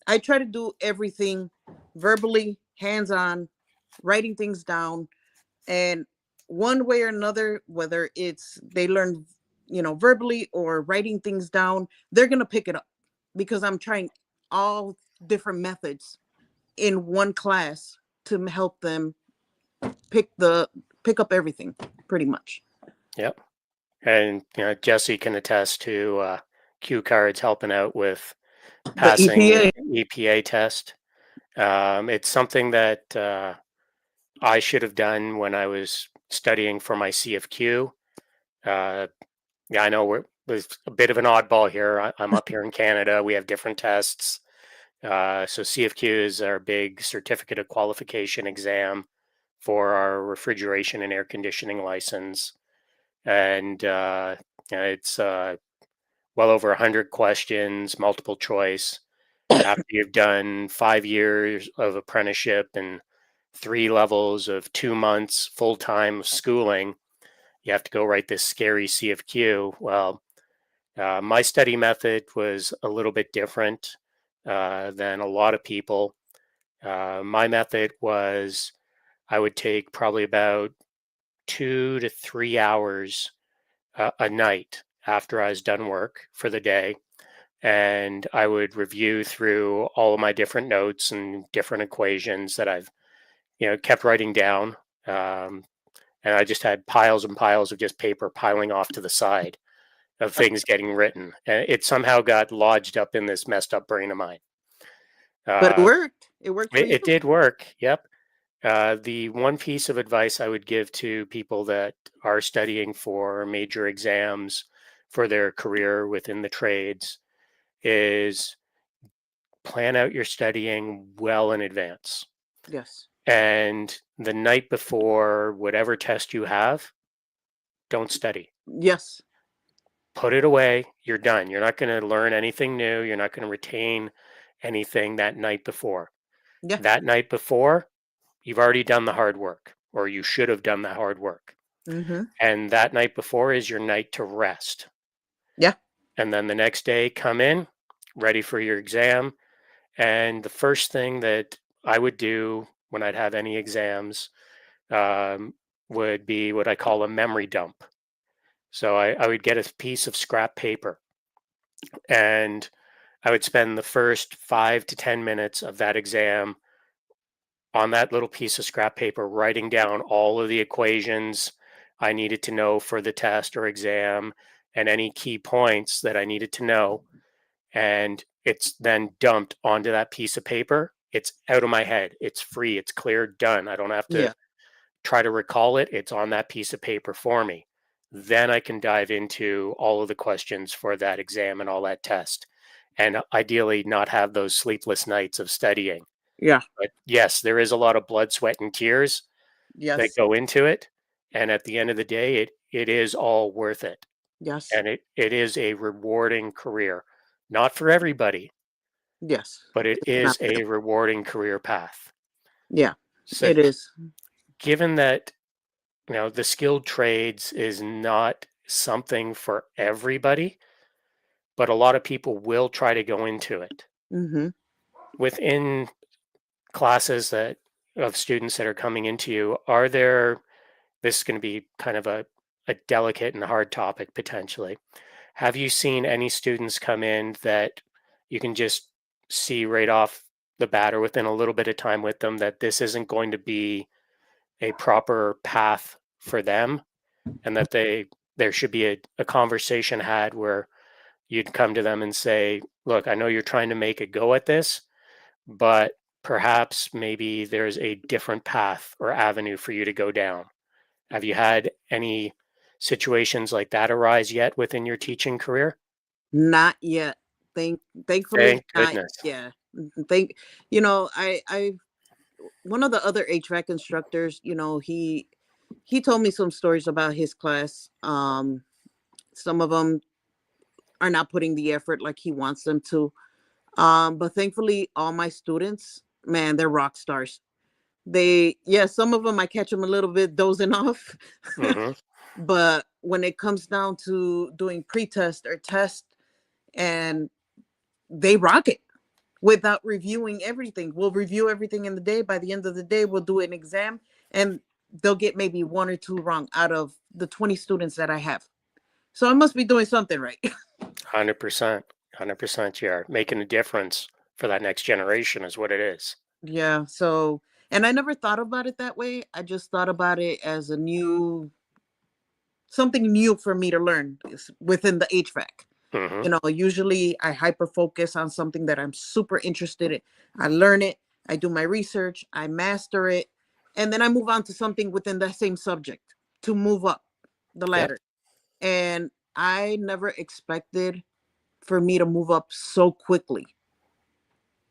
I try to do everything verbally, hands-on, writing things down. And one way or another, whether it's they learn, verbally or writing things down, they're going to pick it up because I'm trying all different methods in one class to help them pick up everything pretty much. Yep. And Jesse can attest to cue cards helping out with The passing EPA. EPA test. It's something that I should have done when I was studying for my CFQ. Yeah, I know it was a bit of an oddball here. I'm up here in Canada. We have different tests. So CFQ is our big certificate of qualification exam for our refrigeration and air conditioning license. And it's well over 100 questions, multiple choice. After you've done 5 years of apprenticeship and 3 levels of 2 months full-time schooling, you have to go write this scary CFQ. Well, my study method was a little bit different than a lot of people. My method was I would take probably about 2 to 3 hours a night after I was done work for the day. And I would review through all of my different notes and different equations that I've, kept writing down. And I just had piles and piles of just paper piling off to the side of things getting written. And it somehow got lodged up in this messed up brain of mine. But it worked. It worked for you. It did work. Yep. The one piece of advice I would give to people that are studying for major exams for their career within the trades is plan out your studying well in advance. Yes. And the night before whatever test you have, don't study. Yes. Put it away. You're done. You're not going to learn anything new. You're not going to retain anything that night before. Yeah. That night before, you've already done the hard work, or you should have done the hard work. Mm-hmm. And that night before is your night to rest. Yeah. And then the next day, come in, ready for your exam. And the first thing that I would do when I'd have any exams would be what I call a memory dump. So I would get a piece of scrap paper and I would spend the first 5 to 10 minutes of that exam on that little piece of scrap paper, writing down all of the equations I needed to know for the test or exam and any key points that I needed to know. And it's then dumped onto that piece of paper. It's out of my head. It's free. It's clear, done. I don't have to try to recall it. It's on that piece of paper for me. Then I can dive into all of the questions for that exam and all that test. And ideally not have those sleepless nights of studying. Yeah. But yes, there is a lot of blood, sweat, and tears that go into it. And at the end of the day, it is all worth it. Yes. And it is a rewarding career. Not for everybody. Yes. But it is a rewarding career path. Yeah, so it is. Given that, the skilled trades is not something for everybody, but a lot of people will try to go into it. Mm-hmm. Within classes of students that are coming into you, are there, this is going to be kind of a delicate and hard topic potentially. Have you seen any students come in that you can just see right off the bat or within a little bit of time with them that this isn't going to be a proper path for them, and that there should be a conversation had where you'd come to them and say, look, I know you're trying to make a go at this, but perhaps maybe there's a different path or avenue for you to go down. Have you had any situations like that arise yet within your teaching career? Not yet. Thankfully, Thank goodness. Yeah. I one of the other HVAC instructors, he told me some stories about his class. Some of them are not putting the effort like he wants them to. But thankfully, all my students, man, they're rock stars. Some of them I catch them a little bit dozing off. Mm-hmm. But when it comes down to doing pre-test or test, and they rock it without reviewing everything. We'll review everything in the day. By the end of the day, we'll do an exam, and they'll get maybe 1 or 2 wrong out of the 20 students that I have. So I must be doing something right. 100%. 100% you are making a difference for that next generation is what it is. Yeah. So, and I never thought about it that way. I just thought about it as something new for me to learn within the HVAC. Hmm. Usually I hyper focus on something that I'm super interested in. I learn it, I do my research, I master it, and then I move on to something within that same subject to move up the Yep. ladder. And I never expected for me to move up so quickly.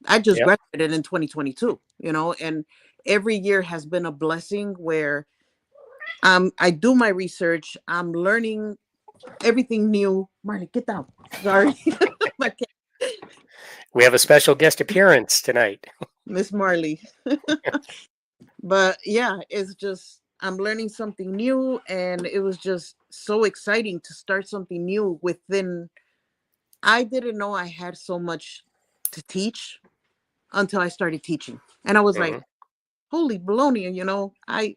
I just Yep. graduated in 2022, and every year has been a blessing where I do my research, I'm learning everything new. Marley, get down. Sorry. My cat, We have a special guest appearance tonight. Miss Marley. But yeah, it's just I'm learning something new, and it was just so exciting to start something new within. I didn't know I had so much to teach until I started teaching. And I was like, Hmm. holy baloney, I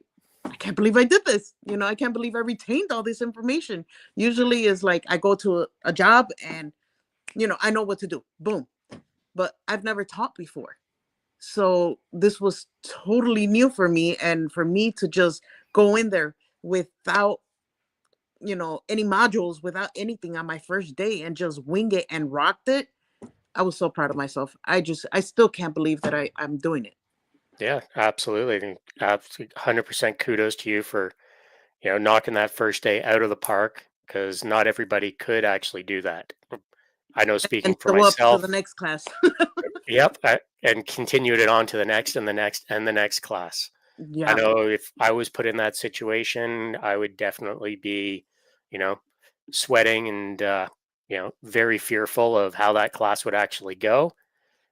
can't believe I did this. I can't believe I retained all this information. Usually is like I go to a job and I know what to do. Boom. But I've never taught before. So this was totally new for me. And for me to just go in there without, any modules, without anything on my first day and just wing it and rocked it, I was so proud of myself. I still can't believe that I'm doing it. Yeah, absolutely. And 100% kudos to you for, knocking that first day out of the park, because not everybody could actually do that. I know, And speaking for go up to the myself. next class. Yep. And continued it on to the next and the next and the next class. I Yeah. know if I was put in that situation, I would definitely be, you know, sweating and, very fearful of how that class would actually go.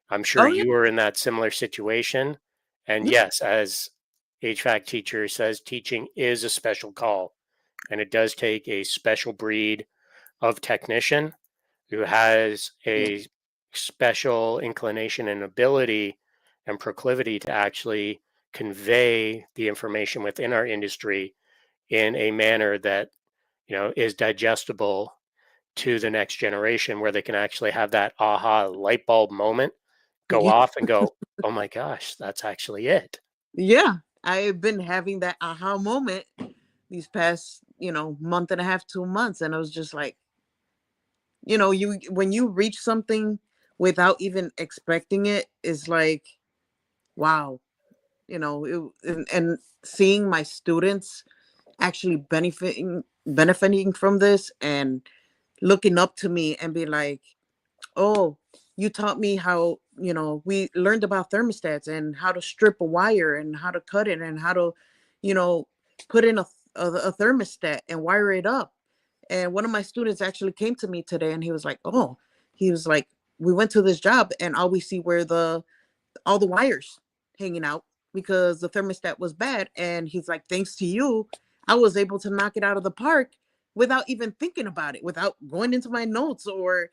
I'm sure Oh yeah. you were in that similar situation. And Yeah. yes, as HVAC teacher says, teaching is a special call, and it does take a special breed of technician who has Yeah. a special inclination and ability and proclivity to actually convey the information within our industry in a manner that is digestible to the next generation, where they can actually have that aha light bulb moment go Yeah. off and go, oh my gosh, that's actually it. Yeah. I've been having that aha moment these past, month and a half, 2 months. And I was just like, you when you reach something without even expecting it is like, wow, and seeing my students actually benefiting from this and looking up to me and be like, oh, you taught me how, we learned about thermostats and how to strip a wire and how to cut it and how to, you know, put in a thermostat and wire it up. And one of my students actually came to me today and he was like, oh, he was like, we went to this job and all we see were all the wires hanging out because the thermostat was bad. And he's like, thanks to you, I was able to knock it out of the park without even thinking about it, without going into my notes or,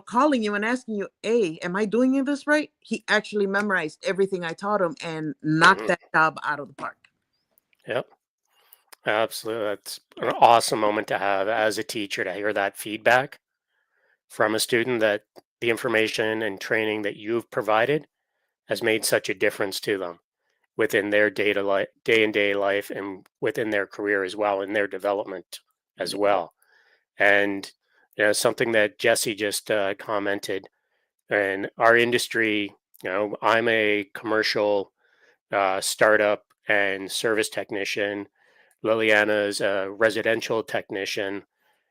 calling you and asking you, hey, am I doing this right? He actually memorized everything I taught him and knocked Mhm. that job out of the park. Yep, absolutely. That's an awesome moment to have as a teacher, to hear that feedback from a student, that the information and training that you've provided has made such a difference to them within their day and day life, and within their career as well, in their development as well. And something that Jesse just commented, in our industry, I'm a commercial startup and service technician. Liliana's a residential technician,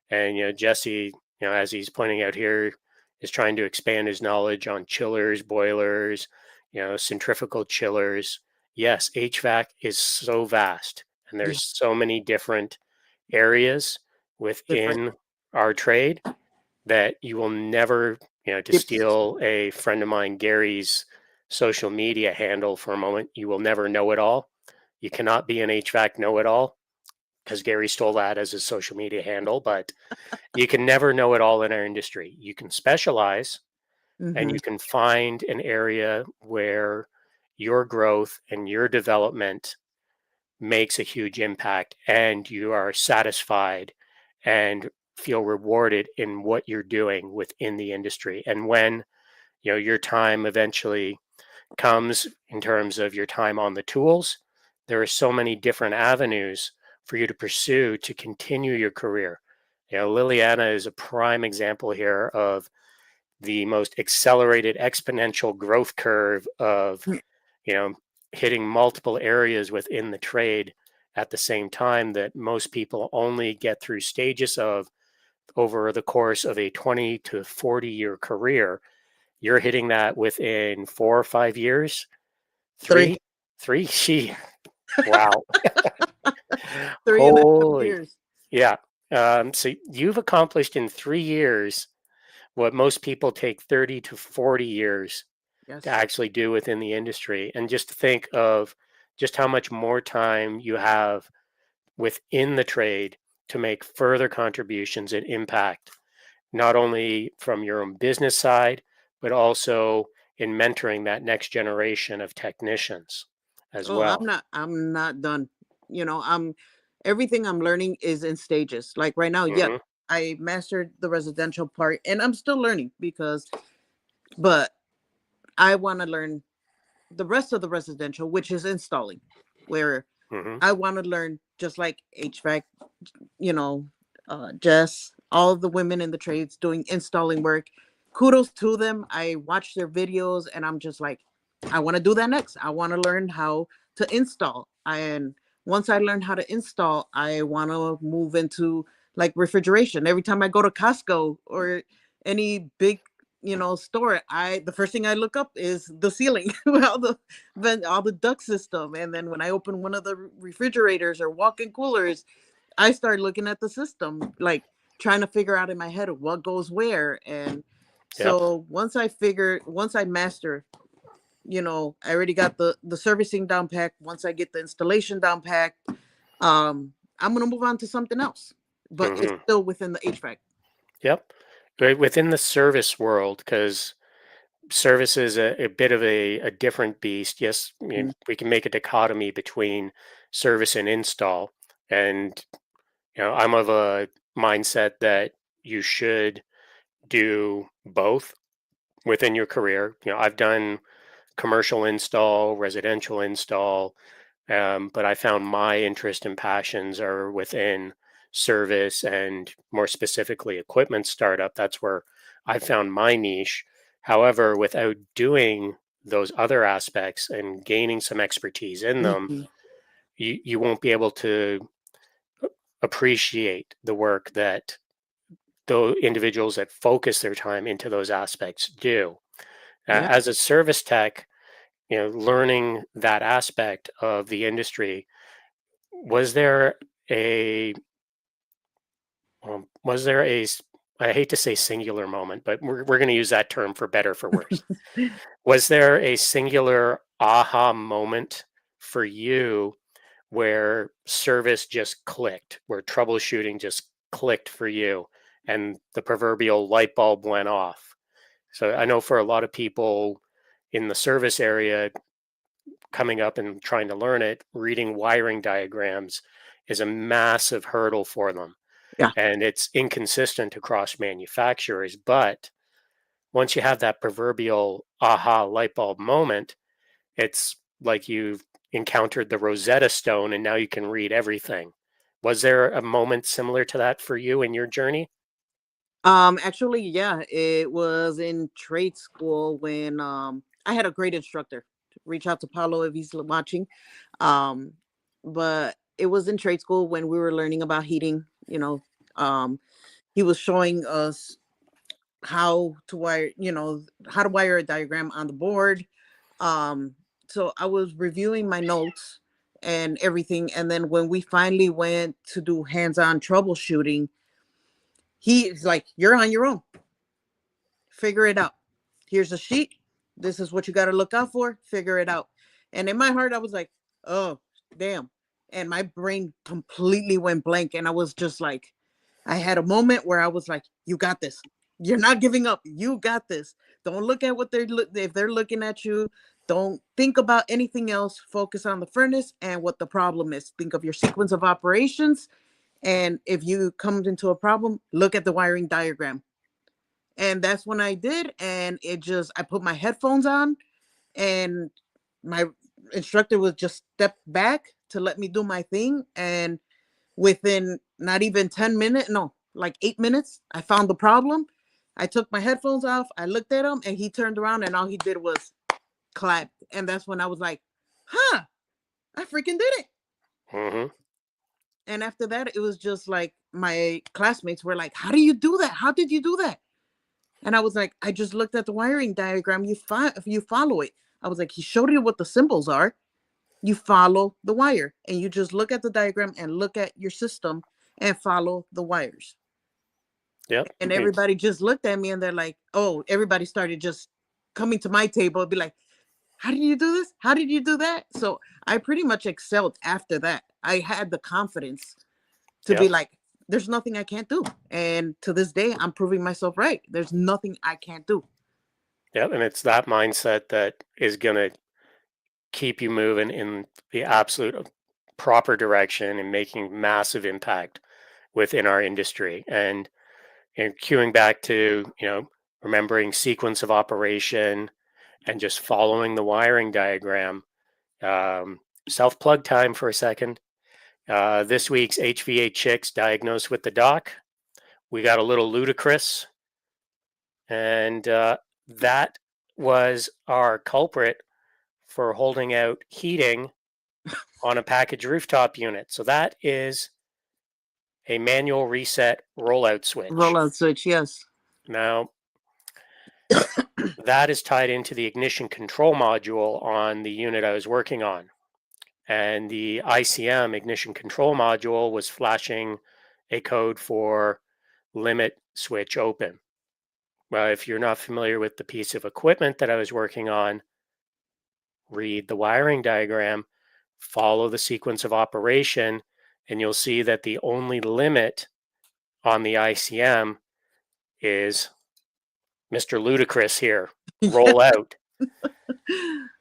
and Jesse, as he's pointing out here, is trying to expand his knowledge on chillers, boilers, centrifugal chillers. Yes, HVAC is so vast, and Yeah, there's so many different areas different. within our trade that you will never, to It's, steal a friend of mine, Gary's social media handle for a moment, you will never know it all. You cannot be an HVAC know it all, because Gary stole that as his social media handle, but you can never know it all in our industry. You can specialize, and mm-hmm. you can find an area where your growth and your development makes a huge impact, and you are satisfied and feel rewarded in what you're doing within the industry. And when your time eventually comes in terms of your time on the tools. There are so many different avenues for you to pursue to continue your career. Liliana is a prime example here of the most accelerated exponential growth curve of, you know, hitting multiple areas within the trade at the same time that most people only get through stages of over the course of a 20 to 40 year career. You're hitting that within 4 or 5 years. Three. Three. Wow. 3.5 Holy. years. Yeah. So you've accomplished in 3 years what most people take 30 to 40 years Yes. to actually do within the industry. And just think of just how much more time you have within the trade to make further contributions and impact, not only from your own business side, but also in mentoring that next generation of technicians as Oh, well. I'm not done. Everything I'm learning is in stages. Like right now, yeah, Hmm. I mastered the residential part and I'm still learning but I want to learn the rest of the residential, which is installing, where Hmm. I want to learn just like HVAC, you know, Jess, all of the women in the trades doing installing work. Kudos to them. I watch their videos and I'm just like, I want to do that next. I want to learn how to install. And once I learn how to install, I want to move into like refrigeration. Every time I go to Costco or any big, store, the first thing I look up is the ceiling, all the duct system. And then when I open one of the refrigerators or walk-in coolers, I started looking at the system, like trying to figure out in my head what goes where. And Yep. so once I master, I already got the servicing down pat. Once I get the installation down pat, I'm gonna move on to something else. But it's Hmm. still within the HVAC. Yep. Right within the service world, because service is a bit of a different beast. Yes, Mm. we can make a dichotomy between service and install. And, I'm of a mindset that you should do both within your career. I've done commercial install, residential install, but I found my interest and passions are within service and more specifically equipment startup. That's where I found my niche. However, without doing those other aspects and gaining some expertise in them, Mhm. you won't be able to appreciate the work that the individuals that focus their time into those aspects do. Yeah. As a service tech, learning that aspect of the industry, was there a was there I hate to say singular moment, but we're going to use that term for better for worse. Was there a singular aha moment for you where service just clicked, where troubleshooting just clicked for you and the proverbial light bulb went off? So I know for a lot of people in the service area coming up and trying to learn it, reading wiring diagrams is a massive hurdle for them. Yeah. And it's inconsistent across manufacturers. But once you have that proverbial aha light bulb moment, it's like you've encountered the Rosetta Stone and now you can read everything. Was there a moment similar to that for you in your journey? Actually, yeah, it was in trade school when I had a great instructor. Reach out to Paulo if he's watching. Um, but it was in trade school when we were learning about heating. He was showing us how to wire a diagram on the board. Um, so I was reviewing my notes and everything, and then when we finally went to do hands-on troubleshooting, he's like, "You're on your own. Figure it out. Here's a sheet. This is what you got to look out for. Figure it out." And in my heart, I was like, "Oh, damn." And my brain completely went blank. And I was just like, I had a moment where I was like, "You got this. You're not giving up. You got this. Don't look at what if they're looking at you. Don't think about anything else. Focus on the furnace and what the problem is. Think of your sequence of operations. And if you come into a problem, look at the wiring diagram." And that's when I did. And I put my headphones on, and my instructor was just step back to let me do my thing. And within not even 10 minutes, no, like 8 minutes, I found the problem. I took my headphones off. I looked at him, and he turned around, and all he did was clap. And that's when I was like, huh, I freaking did it. Mm-hmm. And after that, it was just like my classmates were like, how do you do that? How did you do that? And I was like, I just looked at the wiring diagram. You follow it. I was like, he showed you what the symbols are. You follow the wire, and you just look at the diagram and look at your system and follow the wires. Yep. And everybody just looked at me, and they're like, oh, everybody started just coming to my table and be like, how did you do this? How did you do that? So I pretty much excelled after that. I had the confidence to be like, there's nothing I can't do. And to this day, I'm proving myself right. There's nothing I can't do. Yep. And it's that mindset that is going to keep you moving in the absolute proper direction and making massive impact within our industry. And queuing back to, remembering sequence of operation and just following the wiring diagram. Self-plug time for a second. This week's HVA-Chicks diagnosed with the doc. We got a little ludicrous, and that was our culprit for holding out heating on a package rooftop unit. So that is a manual reset rollout switch. Rollout switch, yes. Now, that is tied into the ignition control module on the unit I was working on. And the ICM, ignition control module, was flashing a code for limit switch open. Well, if you're not familiar with the piece of equipment that I was working on, read the wiring diagram, follow the sequence of operation, and you'll see that the only limit on the ICM is Mr. Ludicrous here, roll out.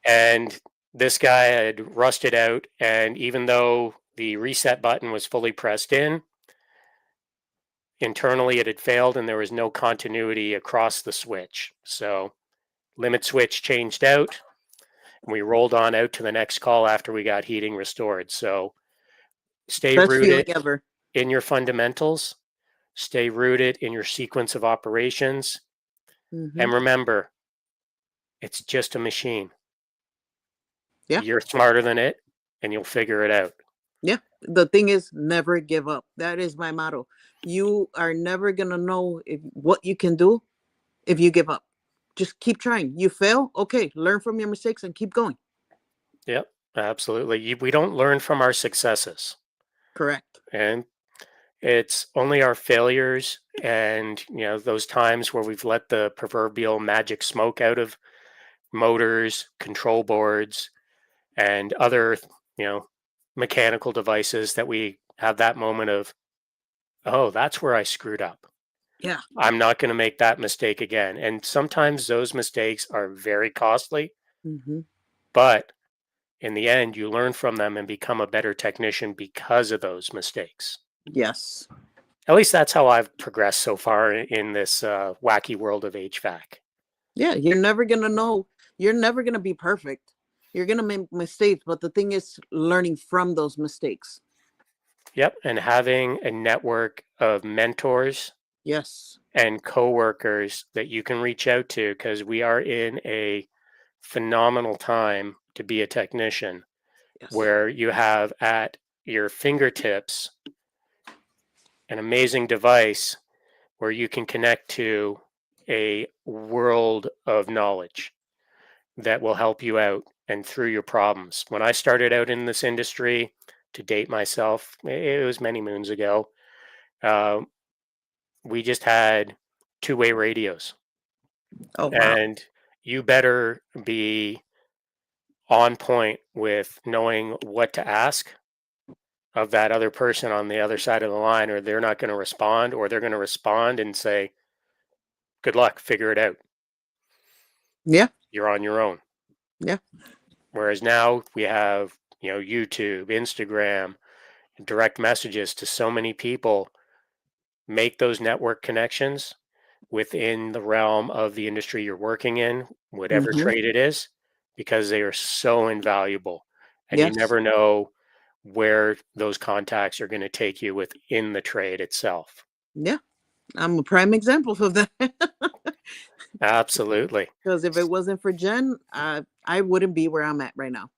And this guy had rusted out, and even though the reset button was fully pressed in, internally it had failed and there was no continuity across the switch. So limit switch changed out, and we rolled on out to the next call after we got heating restored. So stay Best feeling rooted ever. in your fundamentals, stay rooted in your sequence of operations, and remember, it's just a machine. Yeah. You're smarter than it, and you'll figure it out. Yeah. The thing is, never give up. That is my motto. You are never going to know what you can do if you give up. Just keep trying. You fail, okay, learn from your mistakes and keep going. Yep, absolutely. We don't learn from our successes. Correct. And it's only our failures and, those times where we've let the proverbial magic smoke out of motors, control boards, and other, mechanical devices that we have that moment of, oh, that's where I screwed up. Yeah. I'm not going to make that mistake again. And sometimes those mistakes are very costly, but in the end, you learn from them and become a better technician because of those mistakes. Yes. At least that's how I've progressed so far in this wacky world of HVAC. Yeah, you're never going to know. You're never going to be perfect. You're going to make mistakes, but the thing is learning from those mistakes. Yep, and having a network of mentors. Yes. And coworkers that you can reach out to, because we are in a phenomenal time to be a technician, where you have at your fingertips an amazing device where you can connect to a world of knowledge that will help you out and through your problems. When I started out in this industry, to date myself, it was many moons ago, we just had two-way radios. Oh, wow. And you better be on point with knowing what to ask of that other person on the other side of the line, or they're not going to respond, or they're going to respond and say, good luck, figure it out. Yeah. You're on your own. Yeah. Whereas now we have, YouTube, Instagram, direct messages to so many people. Make those network connections. within the realm of the industry you're working in, whatever Mm-hmm. trade it is, because they are so invaluable. And you Yes. never know where those contacts are going to take you within the trade itself. Yeah. I'm a prime example of that. Absolutely. Because if it wasn't for Jen, I wouldn't be where I'm at right now.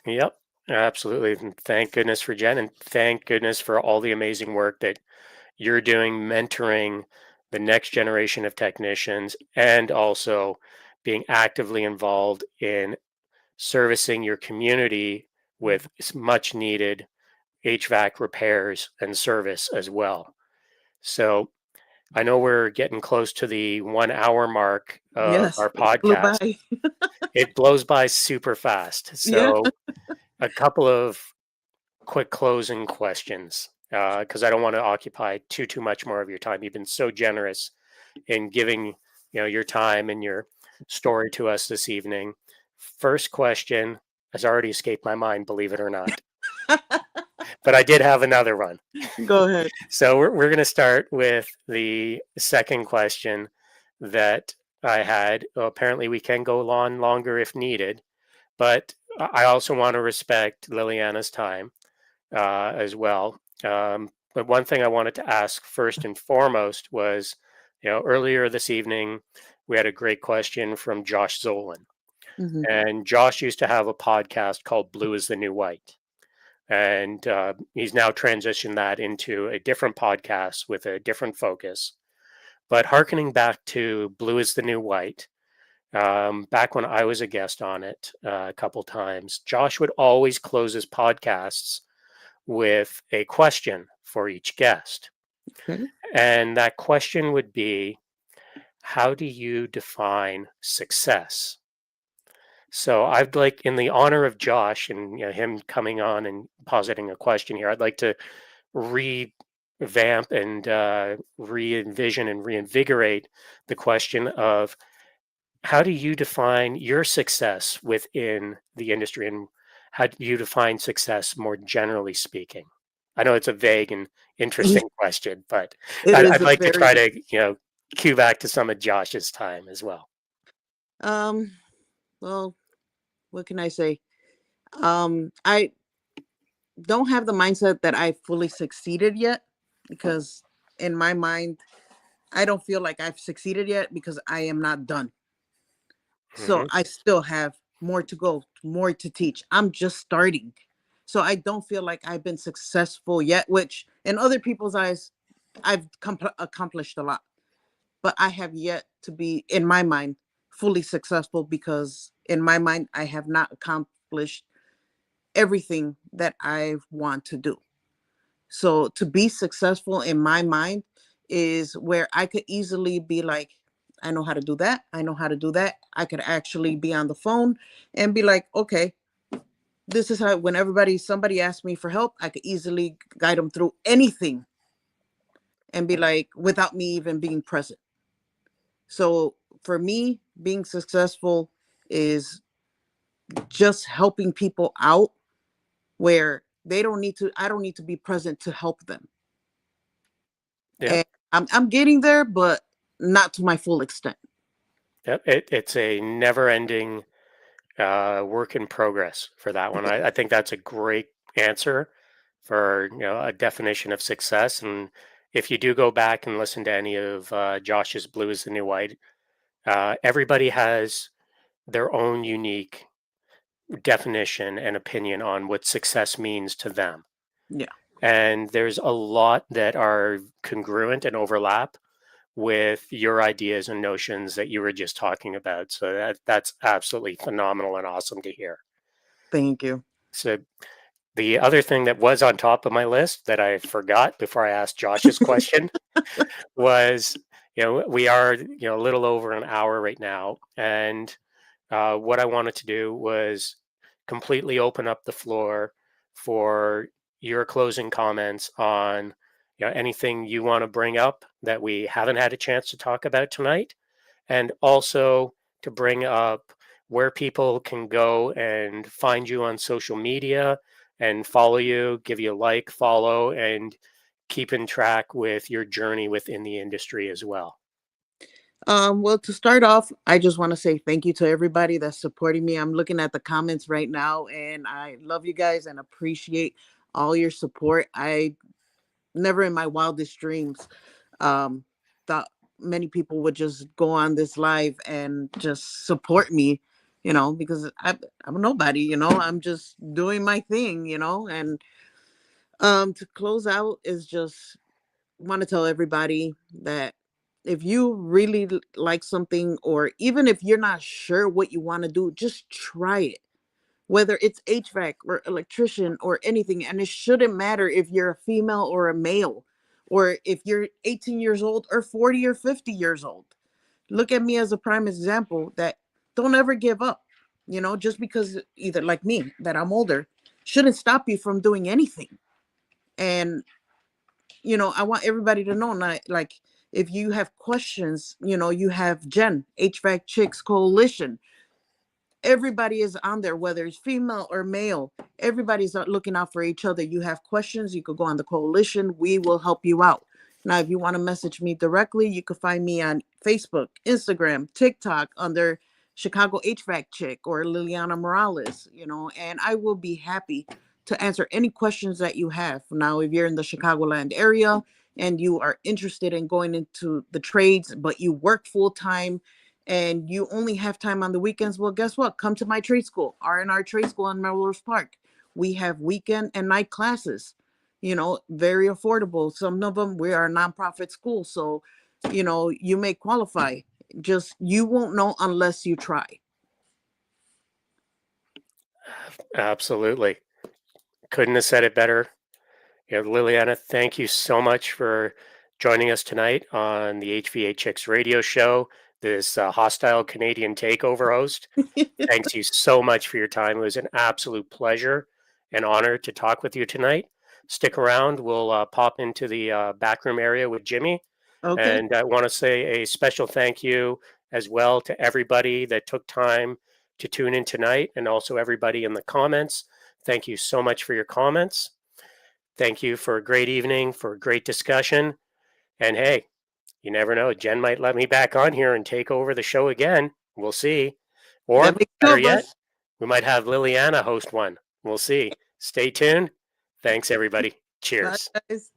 Yep. Absolutely. And thank goodness for Jen, and thank goodness for all the amazing work that you're doing mentoring the next generation of technicians, and also being actively involved in servicing your community with much needed HVAC repairs and service as well. So I know we're getting close to the 1 hour mark of Yes, our it flew podcast. by. It blows by super fast. Yeah. So a couple of quick closing questions, because I don't want to occupy too much more of your time. You've been so generous in giving your time and your story to us this evening. First question has already escaped my mind, believe it or not, but I did have another one. Go ahead. So we're going to start with the second question that I had. Well, apparently, we can go on longer if needed, but I also want to respect Liliana's time as well. But one thing I wanted to ask first and foremost was, earlier this evening, we had a great question from Josh Zolan. Mm-hmm. And Josh used to have a podcast called Blue is the New White. And he's now transitioned that into a different podcast with a different focus. But hearkening back to Blue is the New White, back when I was a guest on it a couple times, Josh would always close his podcasts with a question for each guest. Okay. And that question would be, how do you define success? So I'd like, in the honor of Josh and him coming on and positing a question here, I'd like to revamp and re-envision and reinvigorate the question of, how do you define your success within the industry, and how do you define success more generally speaking? I know it's a vague and interesting question, but It is I'd a like to try very to cue back to some of Josh's time as well. well, what can I say? I don't have the mindset that I fully succeeded yet, because in my mind, I don't feel like I've succeeded yet because I am not done. So Hmm. I still have more to go, more to teach. I'm just starting. So I don't feel like I've been successful yet, which in other people's eyes, I've accomplished a lot. But I have yet to be, in my mind, fully successful, because in my mind, I have not accomplished everything that I want to do. So to be successful in my mind is where I could easily be like, I know how to do that. I know how to do that. I could actually be on the phone and be like, okay, this is how, when somebody asks me for help, I could easily guide them through anything and be like, without me even being present. So for me, being successful is just helping people out where I don't need to be present to help them. Yep. And I'm getting there, but not to my full extent. Yep. It's a never-ending work in progress for that one. I think that's a great answer for a definition of success. And if you do go back and listen to any of Josh's Blue is the New White, everybody has their own unique definition and opinion on what success means to them. Yeah. And there's a lot that are congruent and overlap with your ideas and notions that you were just talking about. So that's absolutely phenomenal and awesome to hear. Thank you. So the other thing that was on top of my list that I forgot before I asked Josh's question was, we are, a little over an hour right now. And what I wanted to do was completely open up the floor for your closing comments on anything you want to bring up that we haven't had a chance to talk about tonight, and also to bring up where people can go and find you on social media and follow you, give you a like, follow, and keep in track with your journey within the industry as well. Well, to start off, I just want to say thank you to everybody that's supporting me. I'm looking at the comments right now, and I love you guys and appreciate all your support. I never in my wildest dreams um, thought many people would just go on this live and just support me, because I'm a nobody, I'm just doing my thing, and to close out is just want to tell everybody that if you really like something, or even if you're not sure what you want to do, just try it. Whether it's HVAC or electrician or anything, and it shouldn't matter if you're a female or a male, or if you're 18 years old or 40 or 50 years old. Look at me as a prime example that don't ever give up. Just because either like me that I'm older shouldn't stop you from doing anything. And I want everybody to know, not like, if you have questions, you have Jen, HVAC Chicks Coalition. Everybody is on there, whether it's female or male. Everybody's looking out for each other. You have questions, you could go on the coalition. We will help you out. Now, if you want to message me directly, you can find me on Facebook, Instagram, TikTok under Chicago HVAC Chick or Liliana Morales, and I will be happy to answer any questions that you have. Now, if you're in the Chicagoland area and you are interested in going into the trades, but you work full time and you only have time on the weekends, well, guess what? Come to my trade school, R&R Trade School in Melrose Park. We have weekend and night classes, very affordable. Some of them, we are a nonprofit school, so, you may qualify. Just, you won't know unless you try. Absolutely. Couldn't have said it better. Liliana, thank you so much for joining us tonight on the HVA Chicks radio show, this hostile Canadian takeover host. Thanks you so much for your time. It was an absolute pleasure and honor to talk with you tonight. Stick around. We'll pop into the backroom area with Jimmy. Okay. And I want to say a special thank you as well to everybody that took time to tune in tonight, and also everybody in the comments. Thank you so much for your comments. Thank you for a great evening, for a great discussion. And hey, you never know. Jen might let me back on here and take over the show again. We'll see. Or That makes two better of yet, us. we might have Liliana host one. We'll see. Stay tuned. Thanks, everybody. Bye, Cheers. guys.